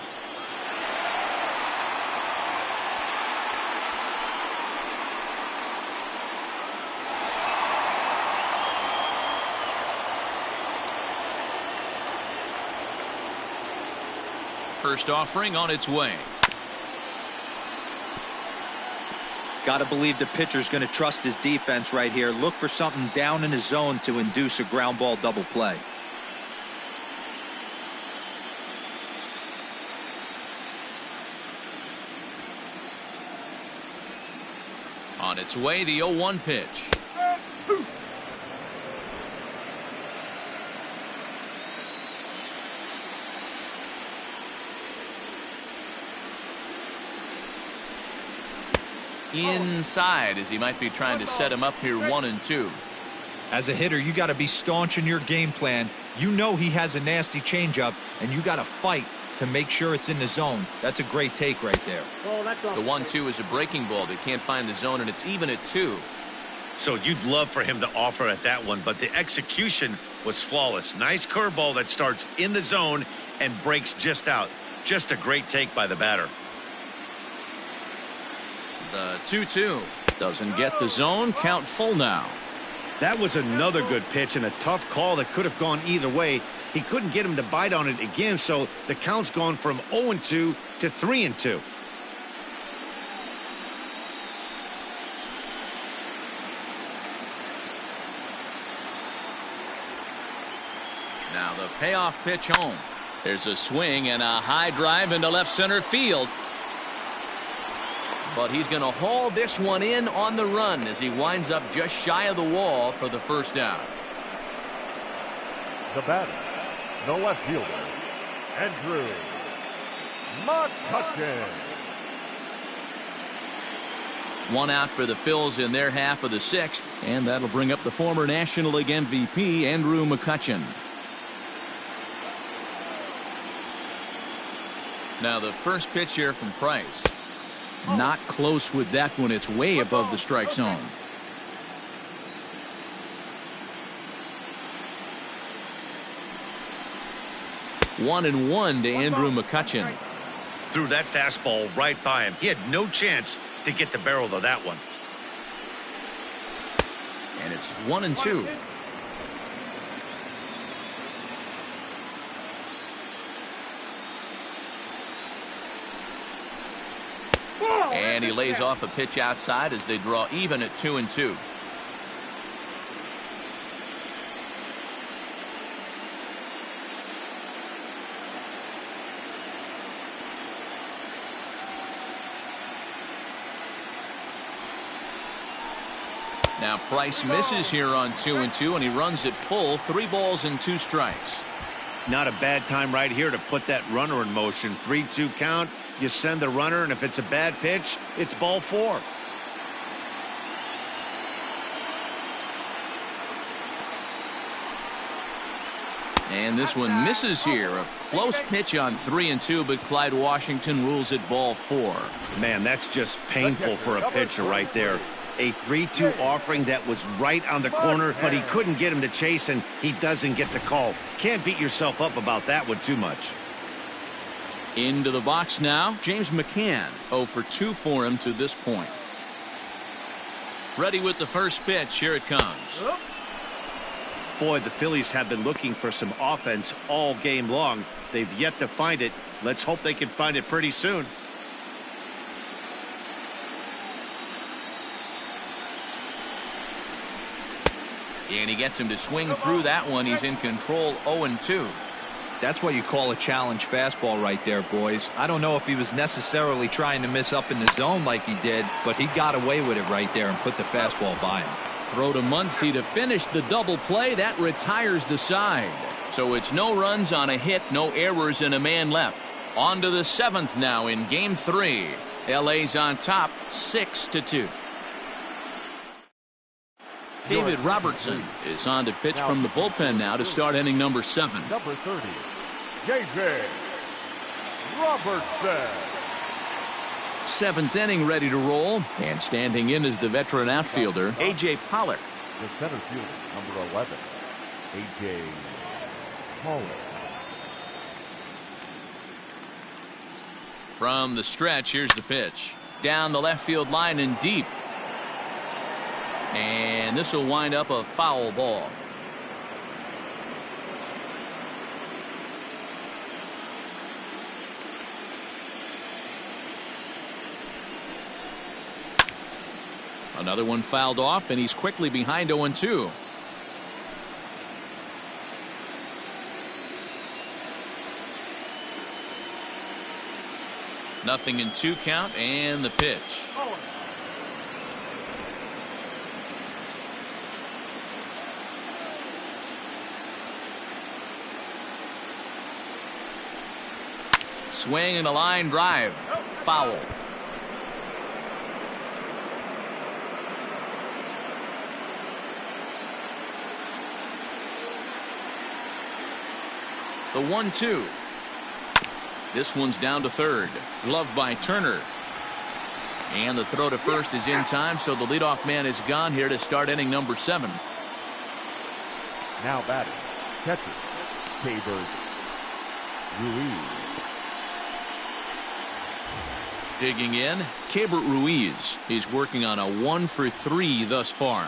First offering on its way. Got to believe the pitcher's going to trust his defense right here. Look for something down in his zone to induce a ground ball double play. On its way, the 0-1 pitch. Inside, as he might be trying to set him up here 1-2. As a hitter, you got to be staunch in your game plan. You know he has a nasty changeup, and you got to fight to make sure it's in the zone. That's a great take right there. The 1-2 is a breaking ball that can't find the zone, and it's even at 2. So you'd love for him to offer at that one, but the execution was flawless. Nice curveball that starts in the zone and breaks just out. Just a great take by the batter. The 2-2 doesn't get the zone. Count full now. That was another good pitch and a tough call that could have gone either way. He couldn't get him to bite on it again, so the count's gone from 0-2 to 3-2. Now the payoff pitch home. There's a swing and a high drive into left center field. But he's going to haul this one in on the run as he winds up just shy of the wall for the first out. The batter, the left fielder, Andrew McCutchen. 1 out for the Phillies in their half of the 6th, and that'll bring up the former National League MVP, Andrew McCutchen. Now the first pitch here from Price. Not close with that one. It's way above the strike zone. One and one to Andrew McCutchen. Threw that fastball right by him. He had no chance to get the barrel of that one. And it's 1-2. And he lays off a pitch outside as they draw even at 2-2. Now Price misses here on 2-2, and he runs it full. 3 balls and 2 strikes. Not a bad time right here to put that runner in motion. 3-2 count. You send the runner, and if it's a bad pitch, it's ball 4. And this one misses here. A close pitch on 3-2, but Clyde Washington rules it ball 4. Man, that's just painful for a pitcher right there. A 3-2 offering that was right on the corner, but he couldn't get him to chase, and he doesn't get the call. Can't beat yourself up about that one too much. Into the box now, James McCann. 0 for 2 for him to this point. Ready with the first pitch. Here it comes. Boy, the Phillies have been looking for some offense all game long. They've yet to find it. Let's hope they can find it pretty soon. And he gets him to swing through that one. He's in control. 0-2. That's what you call a challenge fastball right there, boys. I don't know if he was necessarily trying to miss up in the zone like he did, but he got away with it right there and put the fastball by him. Throw to Muncie to finish the double play. That retires the side. So it's no runs on a hit, no errors, and a man left. On to the 7th now in Game 3. LA's on top 6-2. David Robertson is on to pitch from the bullpen now to start inning number 7. Number 30, J.J. Robertson. 7th inning ready to roll, and standing in is the veteran outfielder A.J. Pollock. The center fielder, number 11, A.J. Pollock. From the stretch, here's the pitch. Down the left field line and deep. And this will wind up a foul ball. Another one fouled off, and he's quickly behind 0-2. Nothing in 2 count, and the pitch. Swing and a line drive. Foul. The 1-2. This one's down to third. Gloved by Turner. And the throw to first is in time, so the leadoff man is gone here to start inning number 7. Now batting, catcher, Keibert Ruiz. Digging in, Keibert Ruiz. He's working on a 1-for-3 thus far.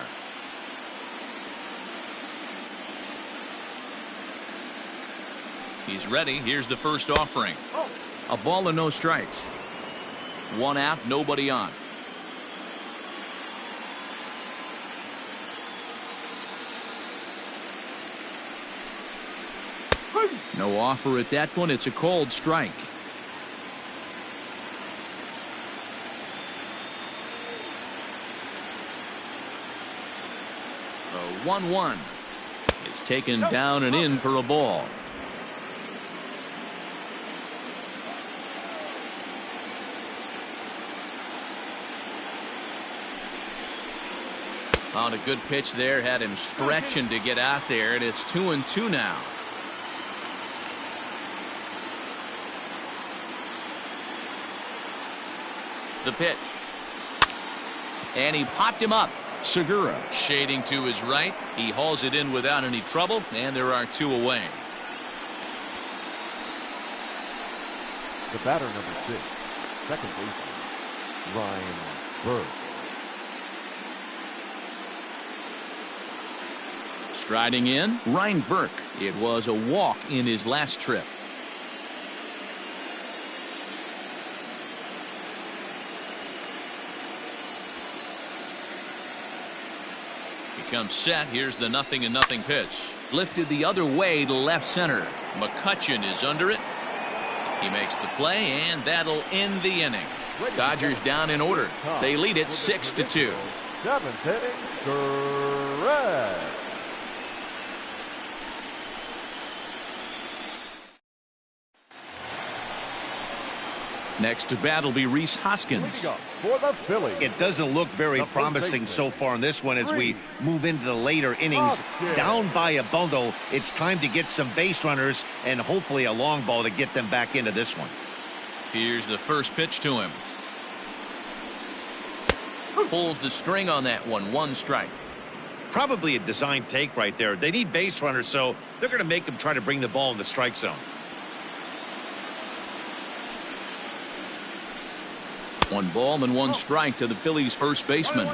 He's ready. Here's the first offering. A ball and no strikes. 1 out, nobody on. No offer at that one. It's a cold strike. The 1-1. It's taken down and in for a ball. On a good pitch there, had him stretching to get out there, and it's 2-2 now. The pitch. And he popped him up. Seeger shading to his right. He hauls it in without any trouble, and there are 2 away. The batter, number 6, second baseman, Ryan Burke. Striding in, Ryan Burke. It was a walk in his last trip. He comes set. Here's the 0-0 pitch. Lifted the other way to left center. McCutchen is under it. He makes the play, and that'll end the inning. Dodgers down in order. They lead it 6-2. 7th inning, correct. Next to bat will be Rhys Hoskins. For the Phillies. It doesn't look very promising so far in this one as we move into the later innings. Down by a bundle, it's time to get some base runners and hopefully a long ball to get them back into this one. Here's the first pitch to him. Pulls the string on that one. 1 strike. Probably a design take right there. They need base runners, so they're going to make them try to bring the ball in the strike zone. 1 ball and 1 strike to the Phillies first baseman.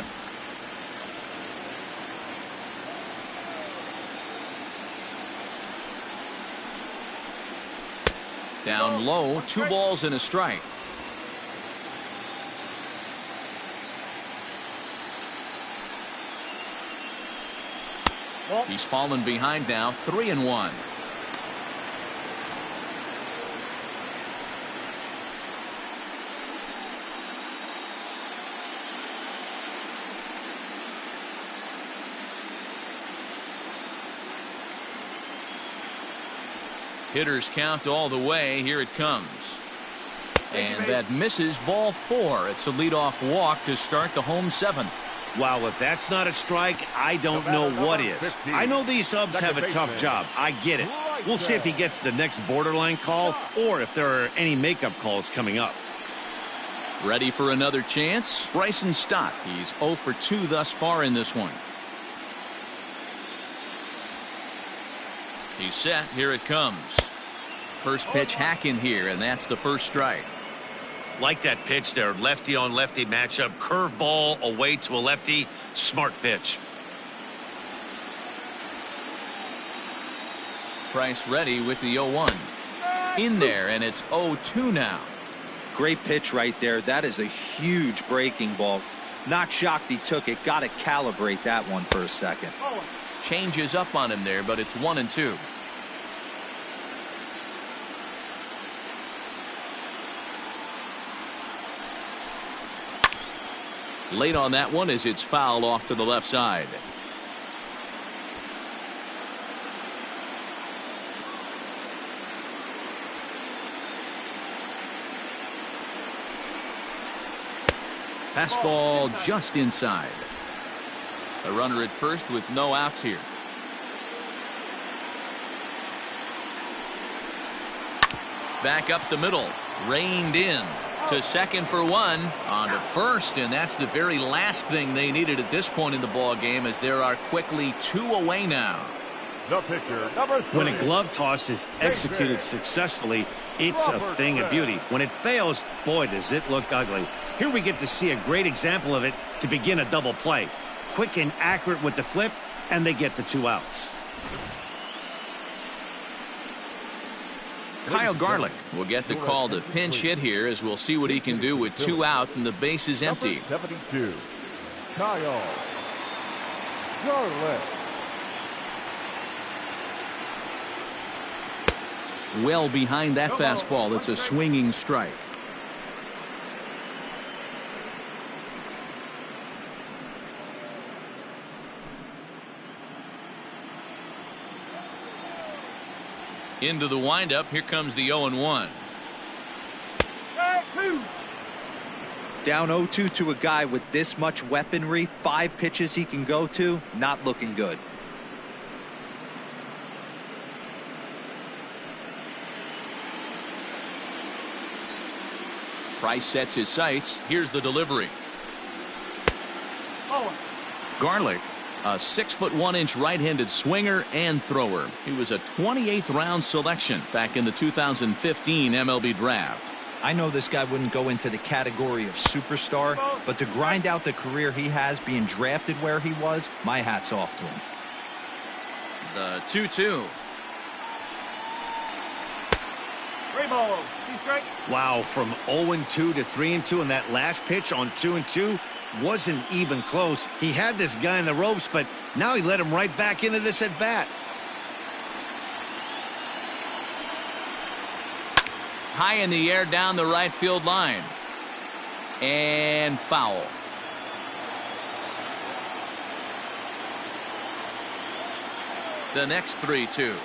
Down low, 2 balls and a strike. He's fallen behind now, 3-1. Hitters count all the way. Here it comes. And that misses, ball 4. It's a leadoff walk to start the home 7th. Wow, if that's not a strike, I don't know what is. 15. I know these subs have a tough job. I get it. We'll see if he gets the next borderline call or if there are any makeup calls coming up. Ready for another chance? Bryson Stott. He's 0 for 2 thus far in this one. He's set. Here it comes. First pitch hack in here, and that's the first strike. Like that pitch there, lefty on lefty matchup, curveball away to a lefty, smart pitch. Price ready with the 0-1. In there, and it's 0-2 now. Great pitch right there. That is a huge breaking ball. Not shocked he took it. Got to calibrate that one for a second. Changes up on him there, but it's 1-2. Late on that one as it's fouled off to the left side. Fastball just inside. A runner at first with no outs here. Back up the middle. Reined in. To second for 1. On to first, and that's the very last thing they needed at this point in the ball game, as there are quickly 2 away now. The pitcher, number 3. When a glove toss is executed successfully, it's a thing of beauty. When it fails, boy, does it look ugly. Here we get to see a great example of it to begin a double play. Quick and accurate with the flip, and they get the 2 outs. Kyle Garlick will get the call to pinch hit here, as we'll see what he can do with 2 out and the base is empty. 72. Kyle Garlick. Well behind that fastball. It's a swinging strike. Into the windup. Here comes the 0-1. Down 0-2 to a guy with this much weaponry, 5 pitches he can go to, not looking good. Price sets his sights. Here's the delivery. Garlick, a 6'1" right-handed swinger and thrower. He was a 28th round selection back in the 2015 MLB draft. I know this guy wouldn't go into the category of superstar, but to grind out the career he has being drafted where he was, my hat's off to him. The 2-2. Wow, from 0-2 to 3-2, and that last pitch on 2-2 wasn't even close. He had this guy in the ropes, but now he let him right back into this at bat. High in the air down the right field line. And foul. The next 3-2.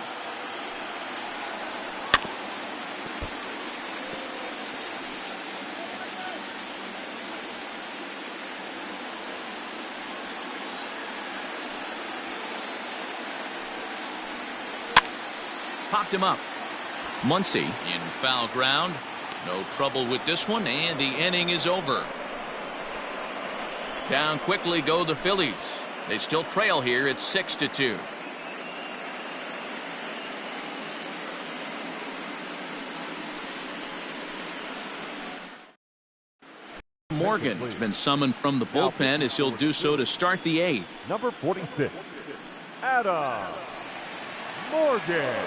Popped him up. Muncie in foul ground. No trouble with this one, and the inning is over. Down quickly go the Phillies. They still trail here. It's 6-2. Morgan has been summoned from the bullpen, as he'll do so to start the 8th. Number 46, Adam Morgan.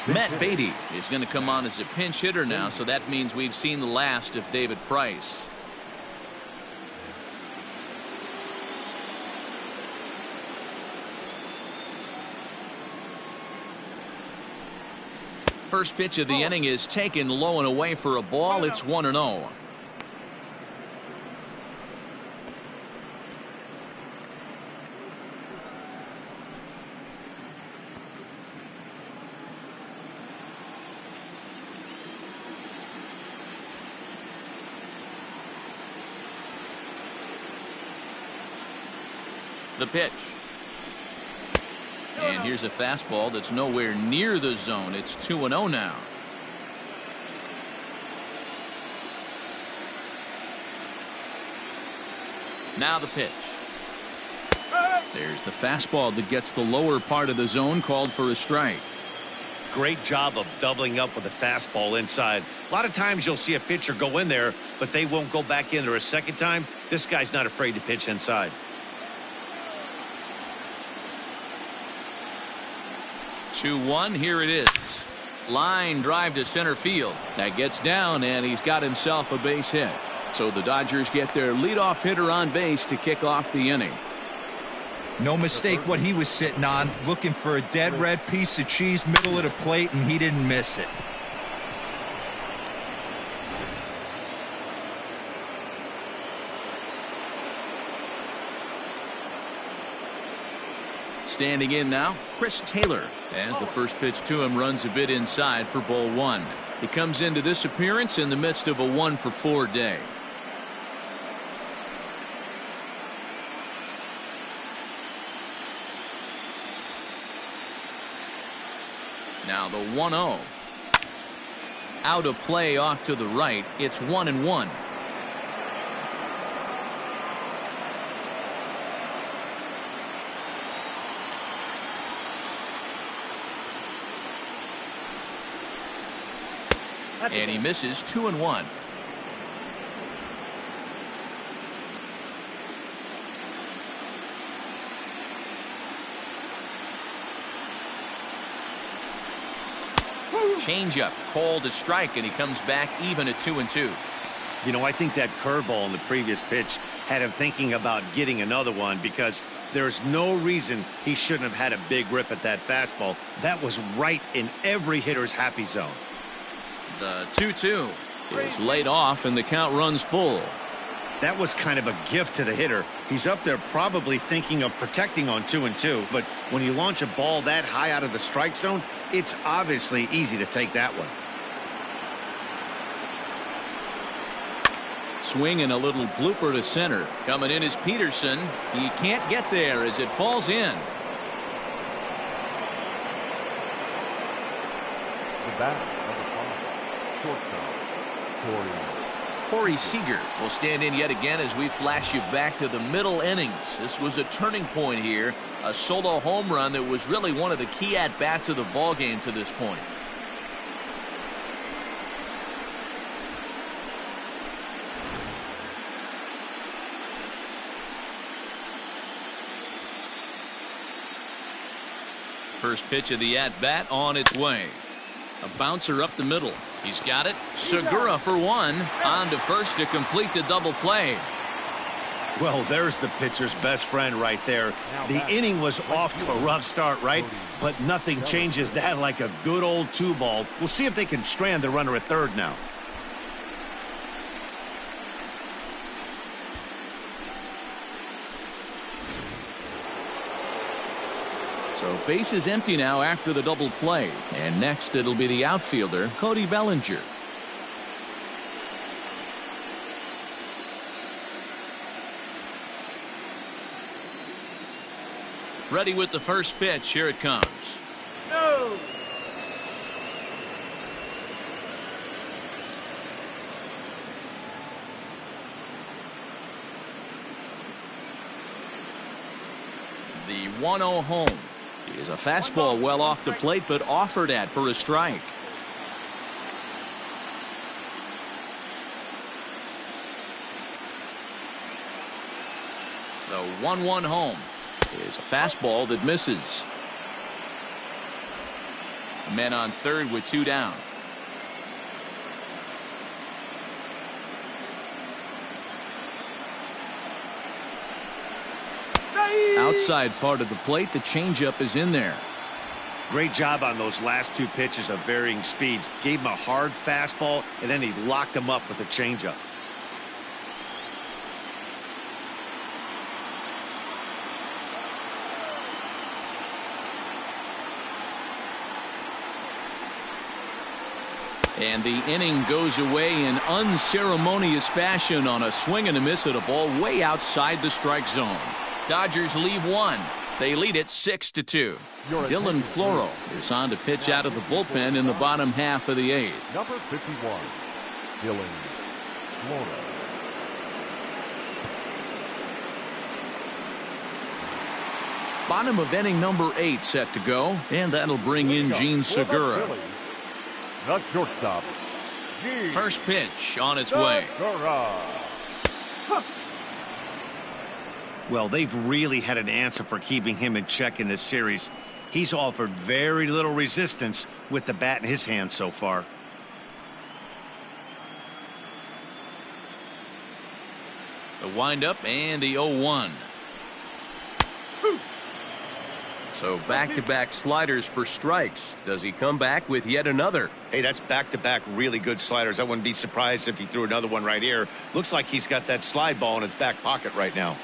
Matt Beatty is going to come on as a pinch hitter now, so that means we've seen the last of David Price. First pitch of the inning is taken low and away for a ball. It's 1-0. The pitch. And here's a fastball that's nowhere near the zone. It's 2-0 now. Now the pitch. There's the fastball that gets the lower part of the zone, called for a strike. Great job of doubling up with a fastball inside. A lot of times you'll see a pitcher go in there, but they won't go back in there a second time. This guy's not afraid to pitch inside. 2-1, here it is. Line drive to center field. That gets down, and he's got himself a base hit. So the Dodgers get their leadoff hitter on base to kick off the inning. No mistake what he was sitting on, looking for a dead red piece of cheese middle of the plate, and he didn't miss it. Standing in now, Chris Taylor, as the first pitch to him runs a bit inside for ball one. He comes into this appearance in the midst of a 1-for-4 day. Now the 1-0. Out of play off to the right. It's 1-1. And he misses 2-1. Changeup called a strike, and he comes back even at 2-2. You know, I think that curveball in the previous pitch had him thinking about getting another one, because there's no reason he shouldn't have had a big rip at that fastball. That was right in every hitter's happy zone. The 2-2 is laid off, and the count runs full. That was kind of a gift to the hitter. He's up there probably thinking of protecting on 2-2, but when you launch a ball that high out of the strike zone, it's obviously easy to take that one. Swing and a little blooper to center. Coming in is Peterson. He can't get there as it falls in. The bat, number 5, shortstop, Corey Seeger will stand in yet again as we flash you back to the middle innings. This was a turning point here. A solo home run that was really one of the key at-bats of the ballgame to this point. First pitch of the at-bat on its way. A bouncer up the middle. He's got it. Segura for one. On to first to complete the double play. Well, there's the pitcher's best friend right there. The inning was off to a rough start, right? But nothing changes that like a good old 2-ball. We'll see if they can strand the runner at third now. So base is empty now after the double play. And next it'll be the outfielder, Cody Bellinger. Ready with the first pitch. Here it comes. No. The 1-0 home. Is a fastball well off the plate, but offered at for a strike. The 1-1 home is a fastball that misses. Men on third with 2 down. Outside part of the plate, the changeup is in there. Great job on those last 2 pitches of varying speeds. Gave him a hard fastball, and then he locked him up with a changeup. And the inning goes away in unceremonious fashion on a swing and a miss at a ball way outside the strike zone. Dodgers leave one. They lead it 6-2. Dylan Floro is on to pitch out of the bullpen in the bottom half of the 8th. Number 51, Dylan Floro. Bottom of inning number 8 set to go, and that'll bring in Gene Segura. The shortstop. First pitch on its way. Well, they've really had an answer for keeping him in check in this series. He's offered very little resistance with the bat in his hand so far. The windup and the 0-1. So back-to-back sliders for strikes. Does he come back with yet another? Hey, that's back-to-back really good sliders. I wouldn't be surprised if he threw another one right here. Looks like he's got that slide ball in his back pocket right now.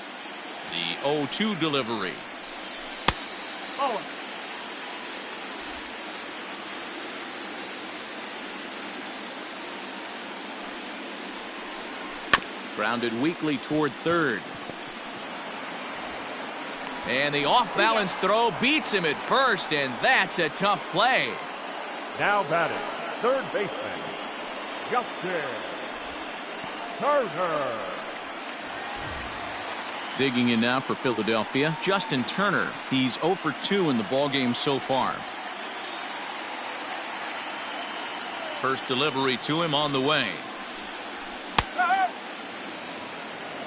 The 0-2 delivery. Oh. Grounded weakly toward third. And the off-balance throw beats him at first, and that's a tough play. Now batting, third baseman, Justin Turner. Digging in now for Philadelphia, Justin Turner. He's 0 for 2 in the ballgame so far. First delivery to him on the way.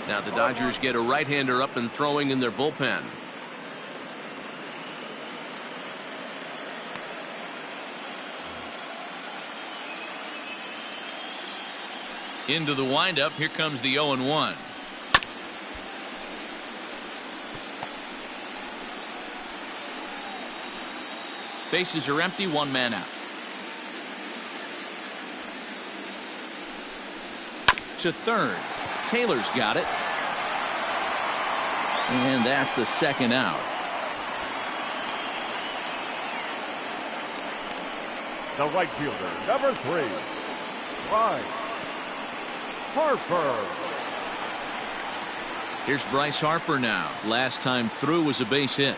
Now the Dodgers get a right-hander up and throwing in their bullpen. Into the windup. Here comes the 0-1. Bases are empty, one man out. To third. Taylor's got it. And that's the second out. The right fielder, number 3, Bryce Harper. Here's Bryce Harper now. Last time through was a base hit.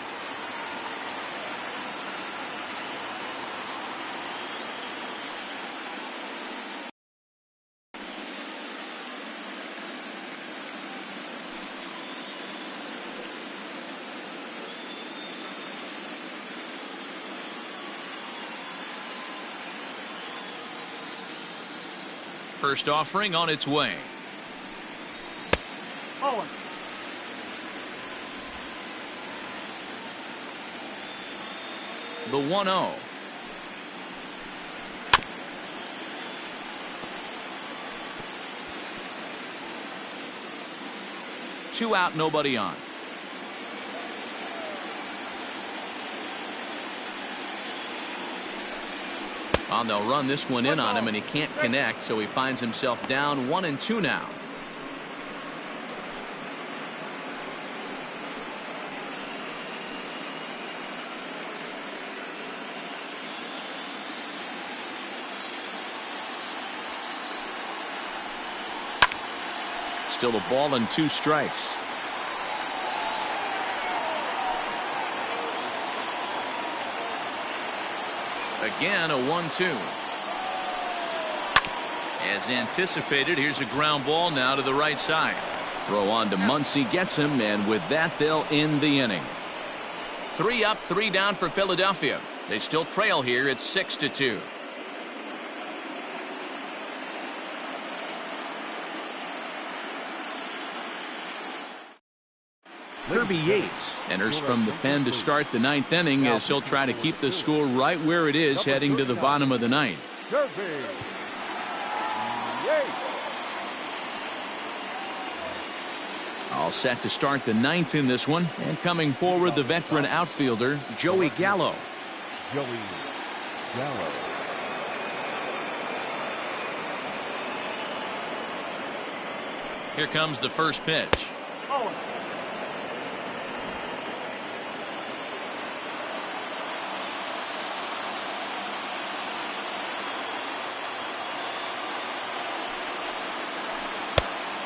First offering on its way. Oh. The 1-0. Two out, nobody on. Well, they'll run this one in on him, and he can't connect, so he finds himself down 1-2 now. Still a ball and 2 strikes. Again, a 1-2. As anticipated, here's a ground ball now to the right side. Throw on to Muncie, gets him, and with that, they'll end the inning. 3 up, 3 down for Philadelphia. They still trail here at 6-2. Kirby Yates enters from the pen to start the 9th inning as he'll try to keep the score right where it is heading to the bottom of the 9th. Kirby Yates. All set to start the 9th in this one, and coming forward the veteran outfielder Joey Gallo. Joey Gallo. Here comes the first pitch. Oh.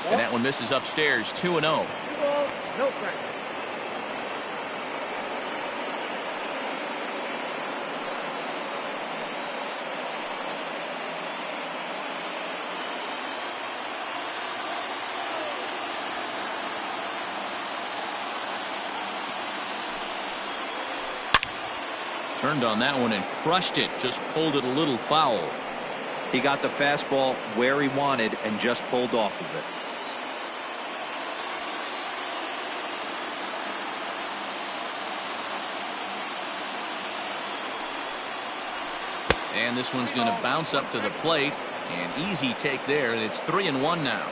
And that one misses upstairs, 2-0. No strike. Turned on that one and crushed it. Just pulled it a little foul. He got the fastball where he wanted and just pulled off of it. And this one's going to bounce up to the plate. An easy take there, and it's 3-1 now.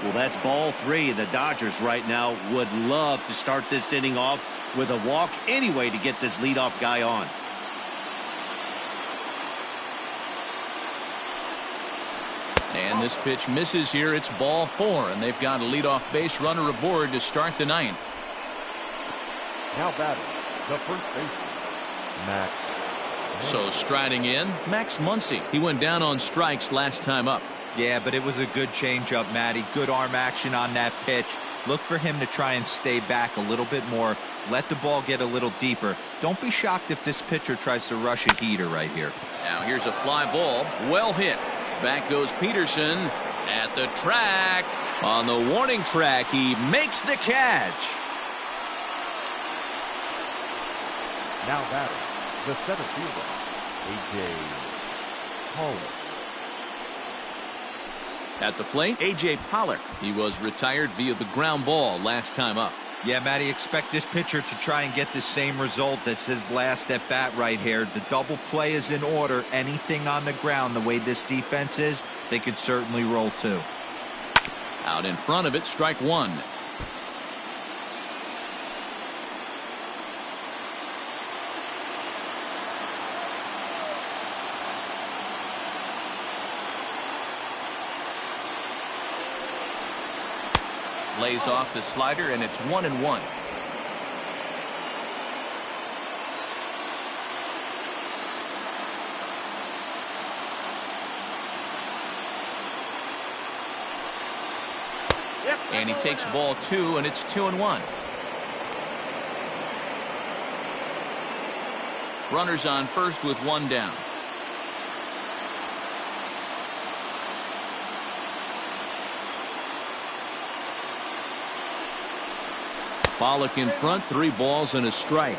Well, that's ball 3. The Dodgers right now would love to start this inning off with a walk anyway to get this leadoff guy on. And this pitch misses here. It's ball 4, and they've got a leadoff base runner aboard to start the 9th. Now batting, the first baseman, Max. So striding in, Max Muncie. He went down on strikes last time up. Yeah, but it was a good changeup, Matty. Good arm action on that pitch. Look for him to try and stay back a little bit more. Let the ball get a little deeper. Don't be shocked if this pitcher tries to rush a heater right here. Now here's a fly ball. Well hit. Back goes Peterson at the track. On the warning track, he makes the catch. Now batting, the center fielder, A.J. Pollock. At the plate, A.J. Pollock. He was retired via the ground ball last time up. Yeah, Matty, expect this pitcher to try and get the same result. That's his last at bat right here. The double play is in order. Anything on the ground, the way this defense is, they could certainly roll too. Out in front of it, strike 1. Lays off the slider, and it's 1-1. And he takes ball 2, and it's 2-1. Runners on first with 1 down. Pollock in front, 3 balls and a strike.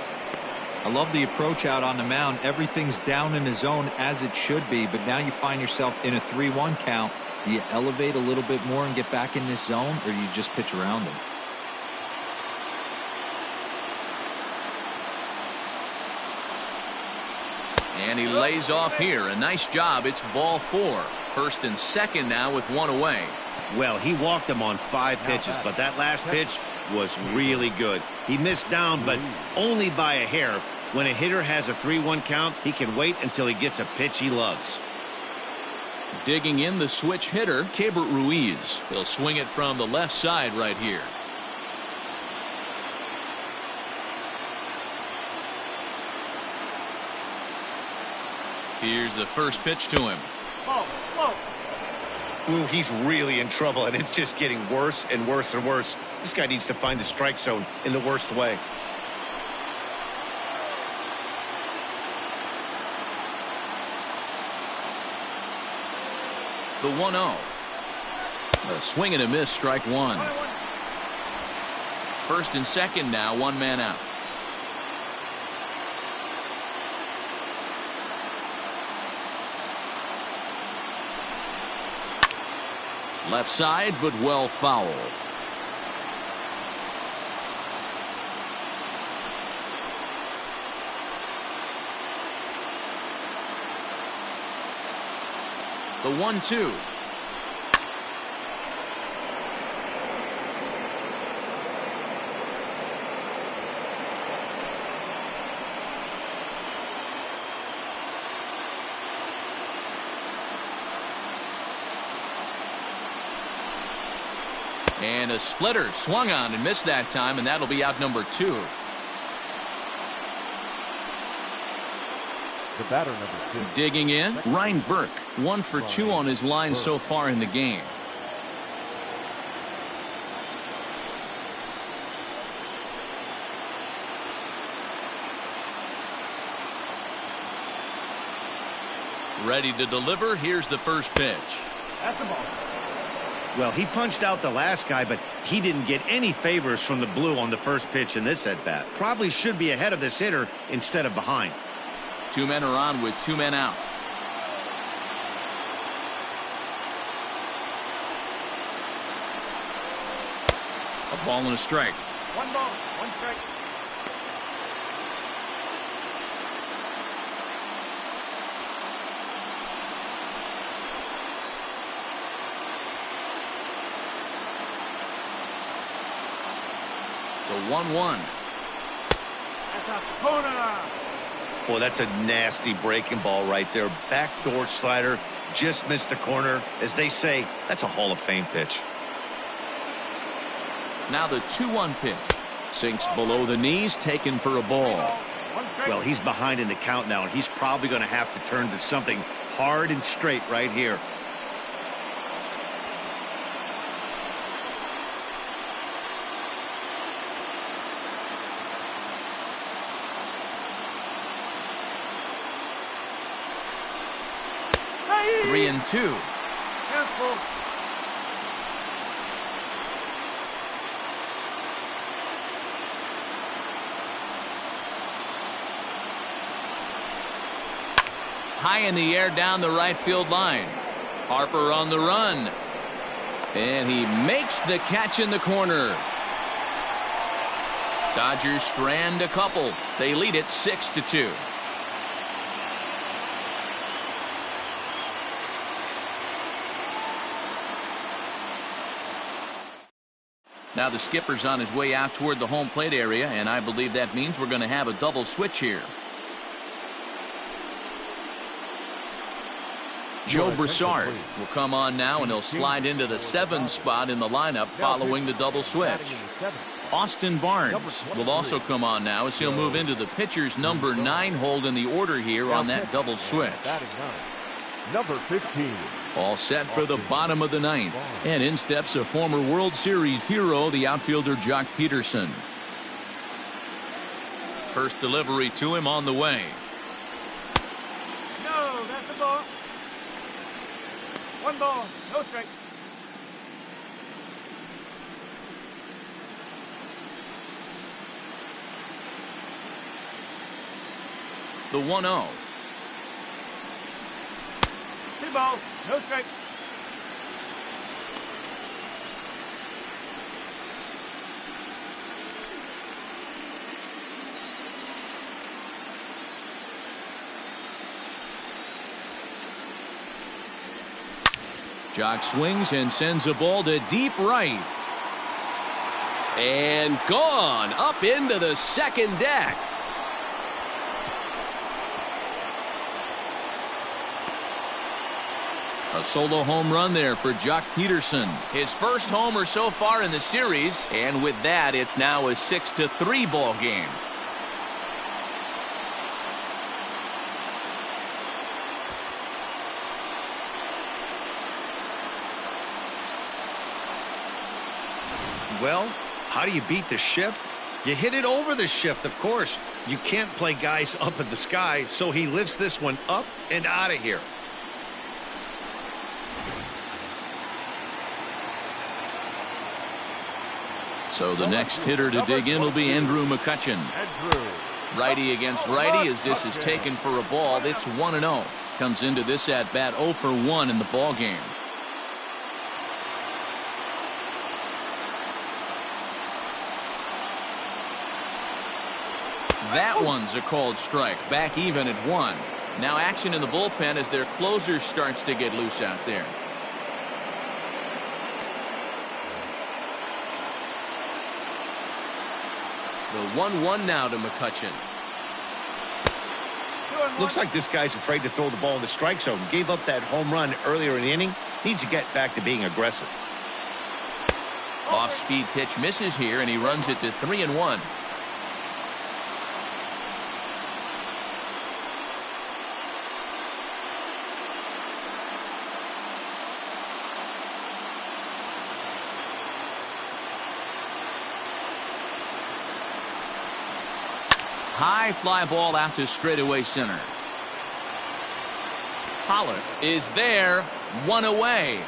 I love the approach out on the mound. Everything's down in the zone as it should be, but now you find yourself in a 3-1 count. Do you elevate a little bit more and get back in this zone, or do you just pitch around him? And he lays off here. A nice job. It's ball 4. First and second now with 1 away. Well, he walked him on 5 pitches, but that last pitch was really good. He missed down, but only by a hair. When a hitter has a 3-1 count, he can wait until he gets a pitch he loves. Digging in, the switch hitter, Keibert Ruiz. He'll swing it from the left side right here. Here's the first pitch to him. Ooh, he's really in trouble, and it's just getting worse and worse and worse. This guy needs to find the strike zone in the worst way. The 1-0. A swing and a miss, strike 1. First and second now, 1 man out. Left side, but well fouled. The 1-2. And a splitter swung on and missed that time, and that'll be out number 2. The batter, number 2. Digging in, Ryan Burke. 1 for 2 on his line so far in the game. Ready to deliver. Here's the first pitch. That's the ball. Well, he punched out the last guy, but he didn't get any favors from the blue on the first pitch in this at-bat. Probably should be ahead of this hitter instead of behind. 2 men are on with 2 men out. A ball and a strike. 1 ball, 1 strike. The 1-1. That's a corner. Boy, that's a nasty breaking ball right there. Backdoor slider, just missed the corner. As they say, that's a Hall of Fame pitch. Now the 2-1 pitch. Sinks below the knees, taken for a ball. Well, he's behind in the count now, and he's probably going to have to turn to something hard and straight right here. Hey! 3-2. Careful. High in the air down the right field line. Harper on the run. And he makes the catch in the corner. Dodgers strand a couple. They lead it 6-2. Now the skipper's on his way out toward the home plate area, and I believe that means we're going to have a double switch here. Joe Broussard will come on now, and he'll slide into the 7 spot in the lineup following the double switch. Austin Barnes will also come on now as he'll move into the pitcher's number 9 hold in the order here on that double switch. Number 15. All set for the bottom of the 9th. And in steps a former World Series hero, the outfielder Jock Peterson. First delivery to him on the way. No, that's the ball. 1 ball, no strike. The 1-0. 2 balls, no strike. Jock swings and sends a ball to deep right. And gone up into the second deck. A solo home run there for Jock Peterson. His first homer so far in the series. And with that, it's now a 6-3 ball game. Well, how do you beat the shift? You hit it over the shift, of course. You can't play guys up in the sky, so he lifts this one up and out of here. So the next hitter to dig in will be Andrew McCutchen. Righty against righty as this is taken for a ball. It's 1-0. Comes into this at bat 0 for 1 in the ball game. That one's a called strike. Back even at 1. Now action in the bullpen as their closer starts to get loose out there. The 1-1 now to McCutchen. Looks like this guy's afraid to throw the ball in the strike zone. Gave up that home run earlier in the inning. Needs to get back to being aggressive. Off-speed pitch misses here, and he runs it to 3-1. High fly ball out to straightaway center. Pollock is there, 1 away.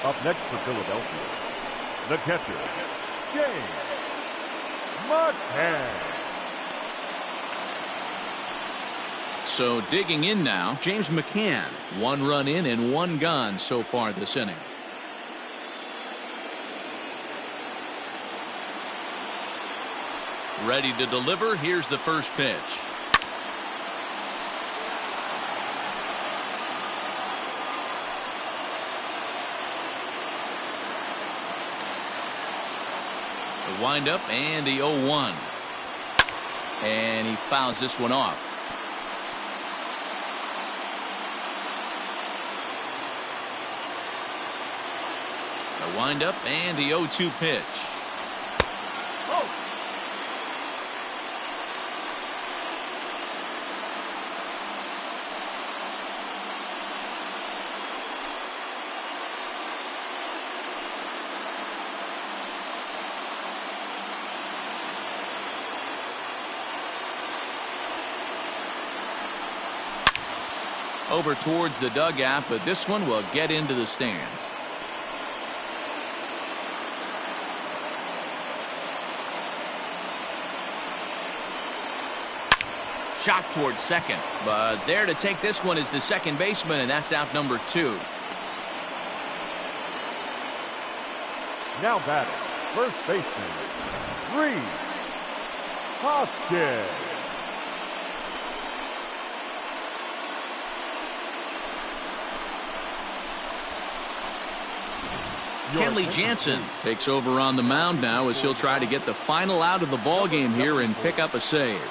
Up next for Philadelphia, the catcher, James McCann. So digging in now, James McCann. 1 run in and 1 gone so far this inning. Ready to deliver. Here's the first pitch. The windup and the 0-1. And he fouls this one off. The windup and the 0-2 pitch. Over towards the dugout, but this one will get into the stands. Shot towards second, but there to take this one is the second baseman, and that's out number 2. Now batting, first baseman, Rhys Hoskins. Kenley Jansen takes over on the mound now as he'll try to get the final out of the ball game here and pick up a save.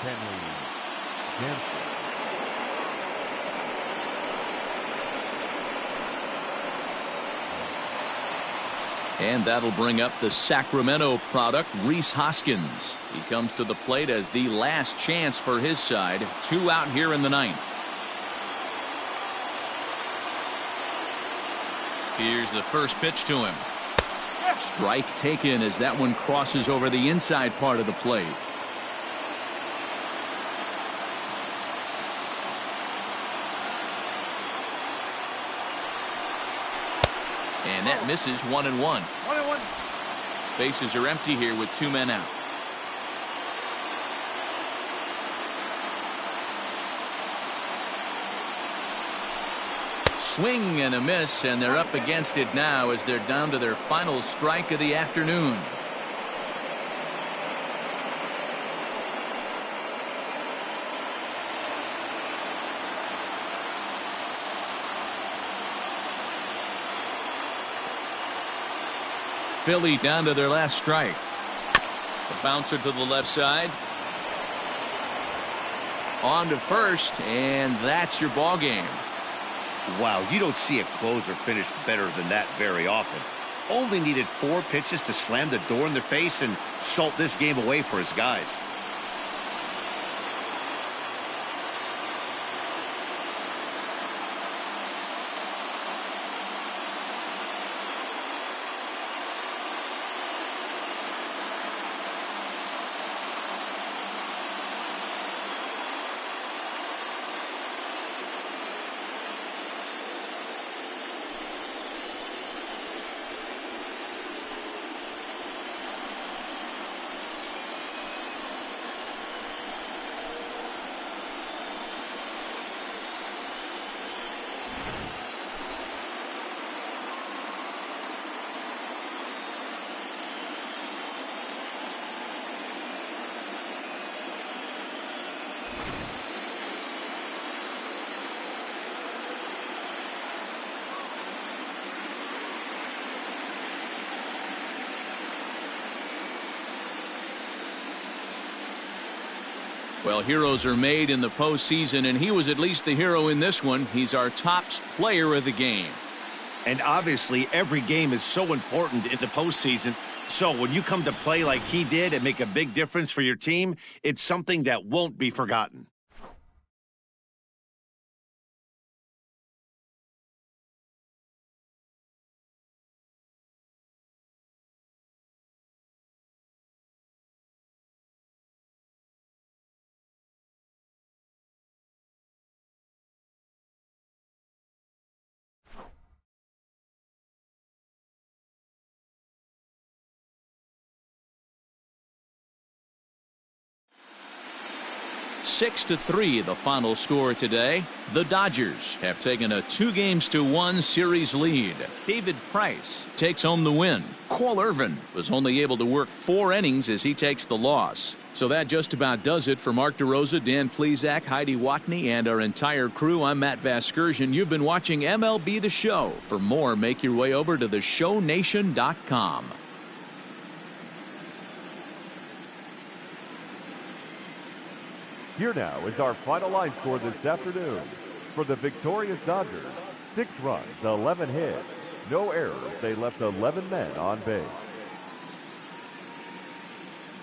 And that'll bring up the Sacramento product, Rhys Hoskins. He comes to the plate as the last chance for his side. 2 out here in the 9th. Here's the first pitch to him. Strike taken as that one crosses over the inside part of the plate. And that misses 1-1. Bases are empty here with 2 men out. Swing and a miss, and they're up against it now as they're down to their final strike of the afternoon. Philly down to their last strike. The bouncer to the left side. On to first, and that's your ball game. Wow, you don't see a closer finish better than that very often. Only needed 4 pitches to slam the door in their face and salt this game away for his guys. Well, heroes are made in the postseason, and he was at least the hero in this one. He's our top player of the game. And obviously, every game is so important in the postseason. So when you come to play like he did and make a big difference for your team, it's something that won't be forgotten. 6-3 the final score today. The Dodgers have taken a 2-1 series lead. David Price takes home the win. Cole Irvin was only able to work 4 innings as he takes the loss. So that just about does it for Mark DeRosa, Dan Plesac, Heidi Watney, and our entire crew. I'm Matt Vasgersian. You've been watching MLB The Show. For more, make your way over to theshownation.com. Here now is our final line score this afternoon. For the victorious Dodgers, 6 runs, 11 hits, no errors. They left 11 men on base.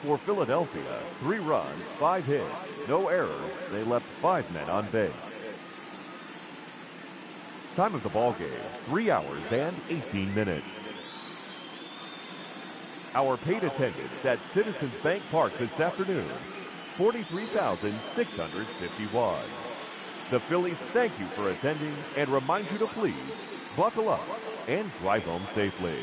For Philadelphia, 3 runs, 5 hits, no errors. They left 5 men on base. Time of the ball game, 3 hours and 18 minutes. Our paid attendance at Citizens Bank Park this afternoon, 43,651. The Phillies thank you for attending and remind you to please buckle up and drive home safely.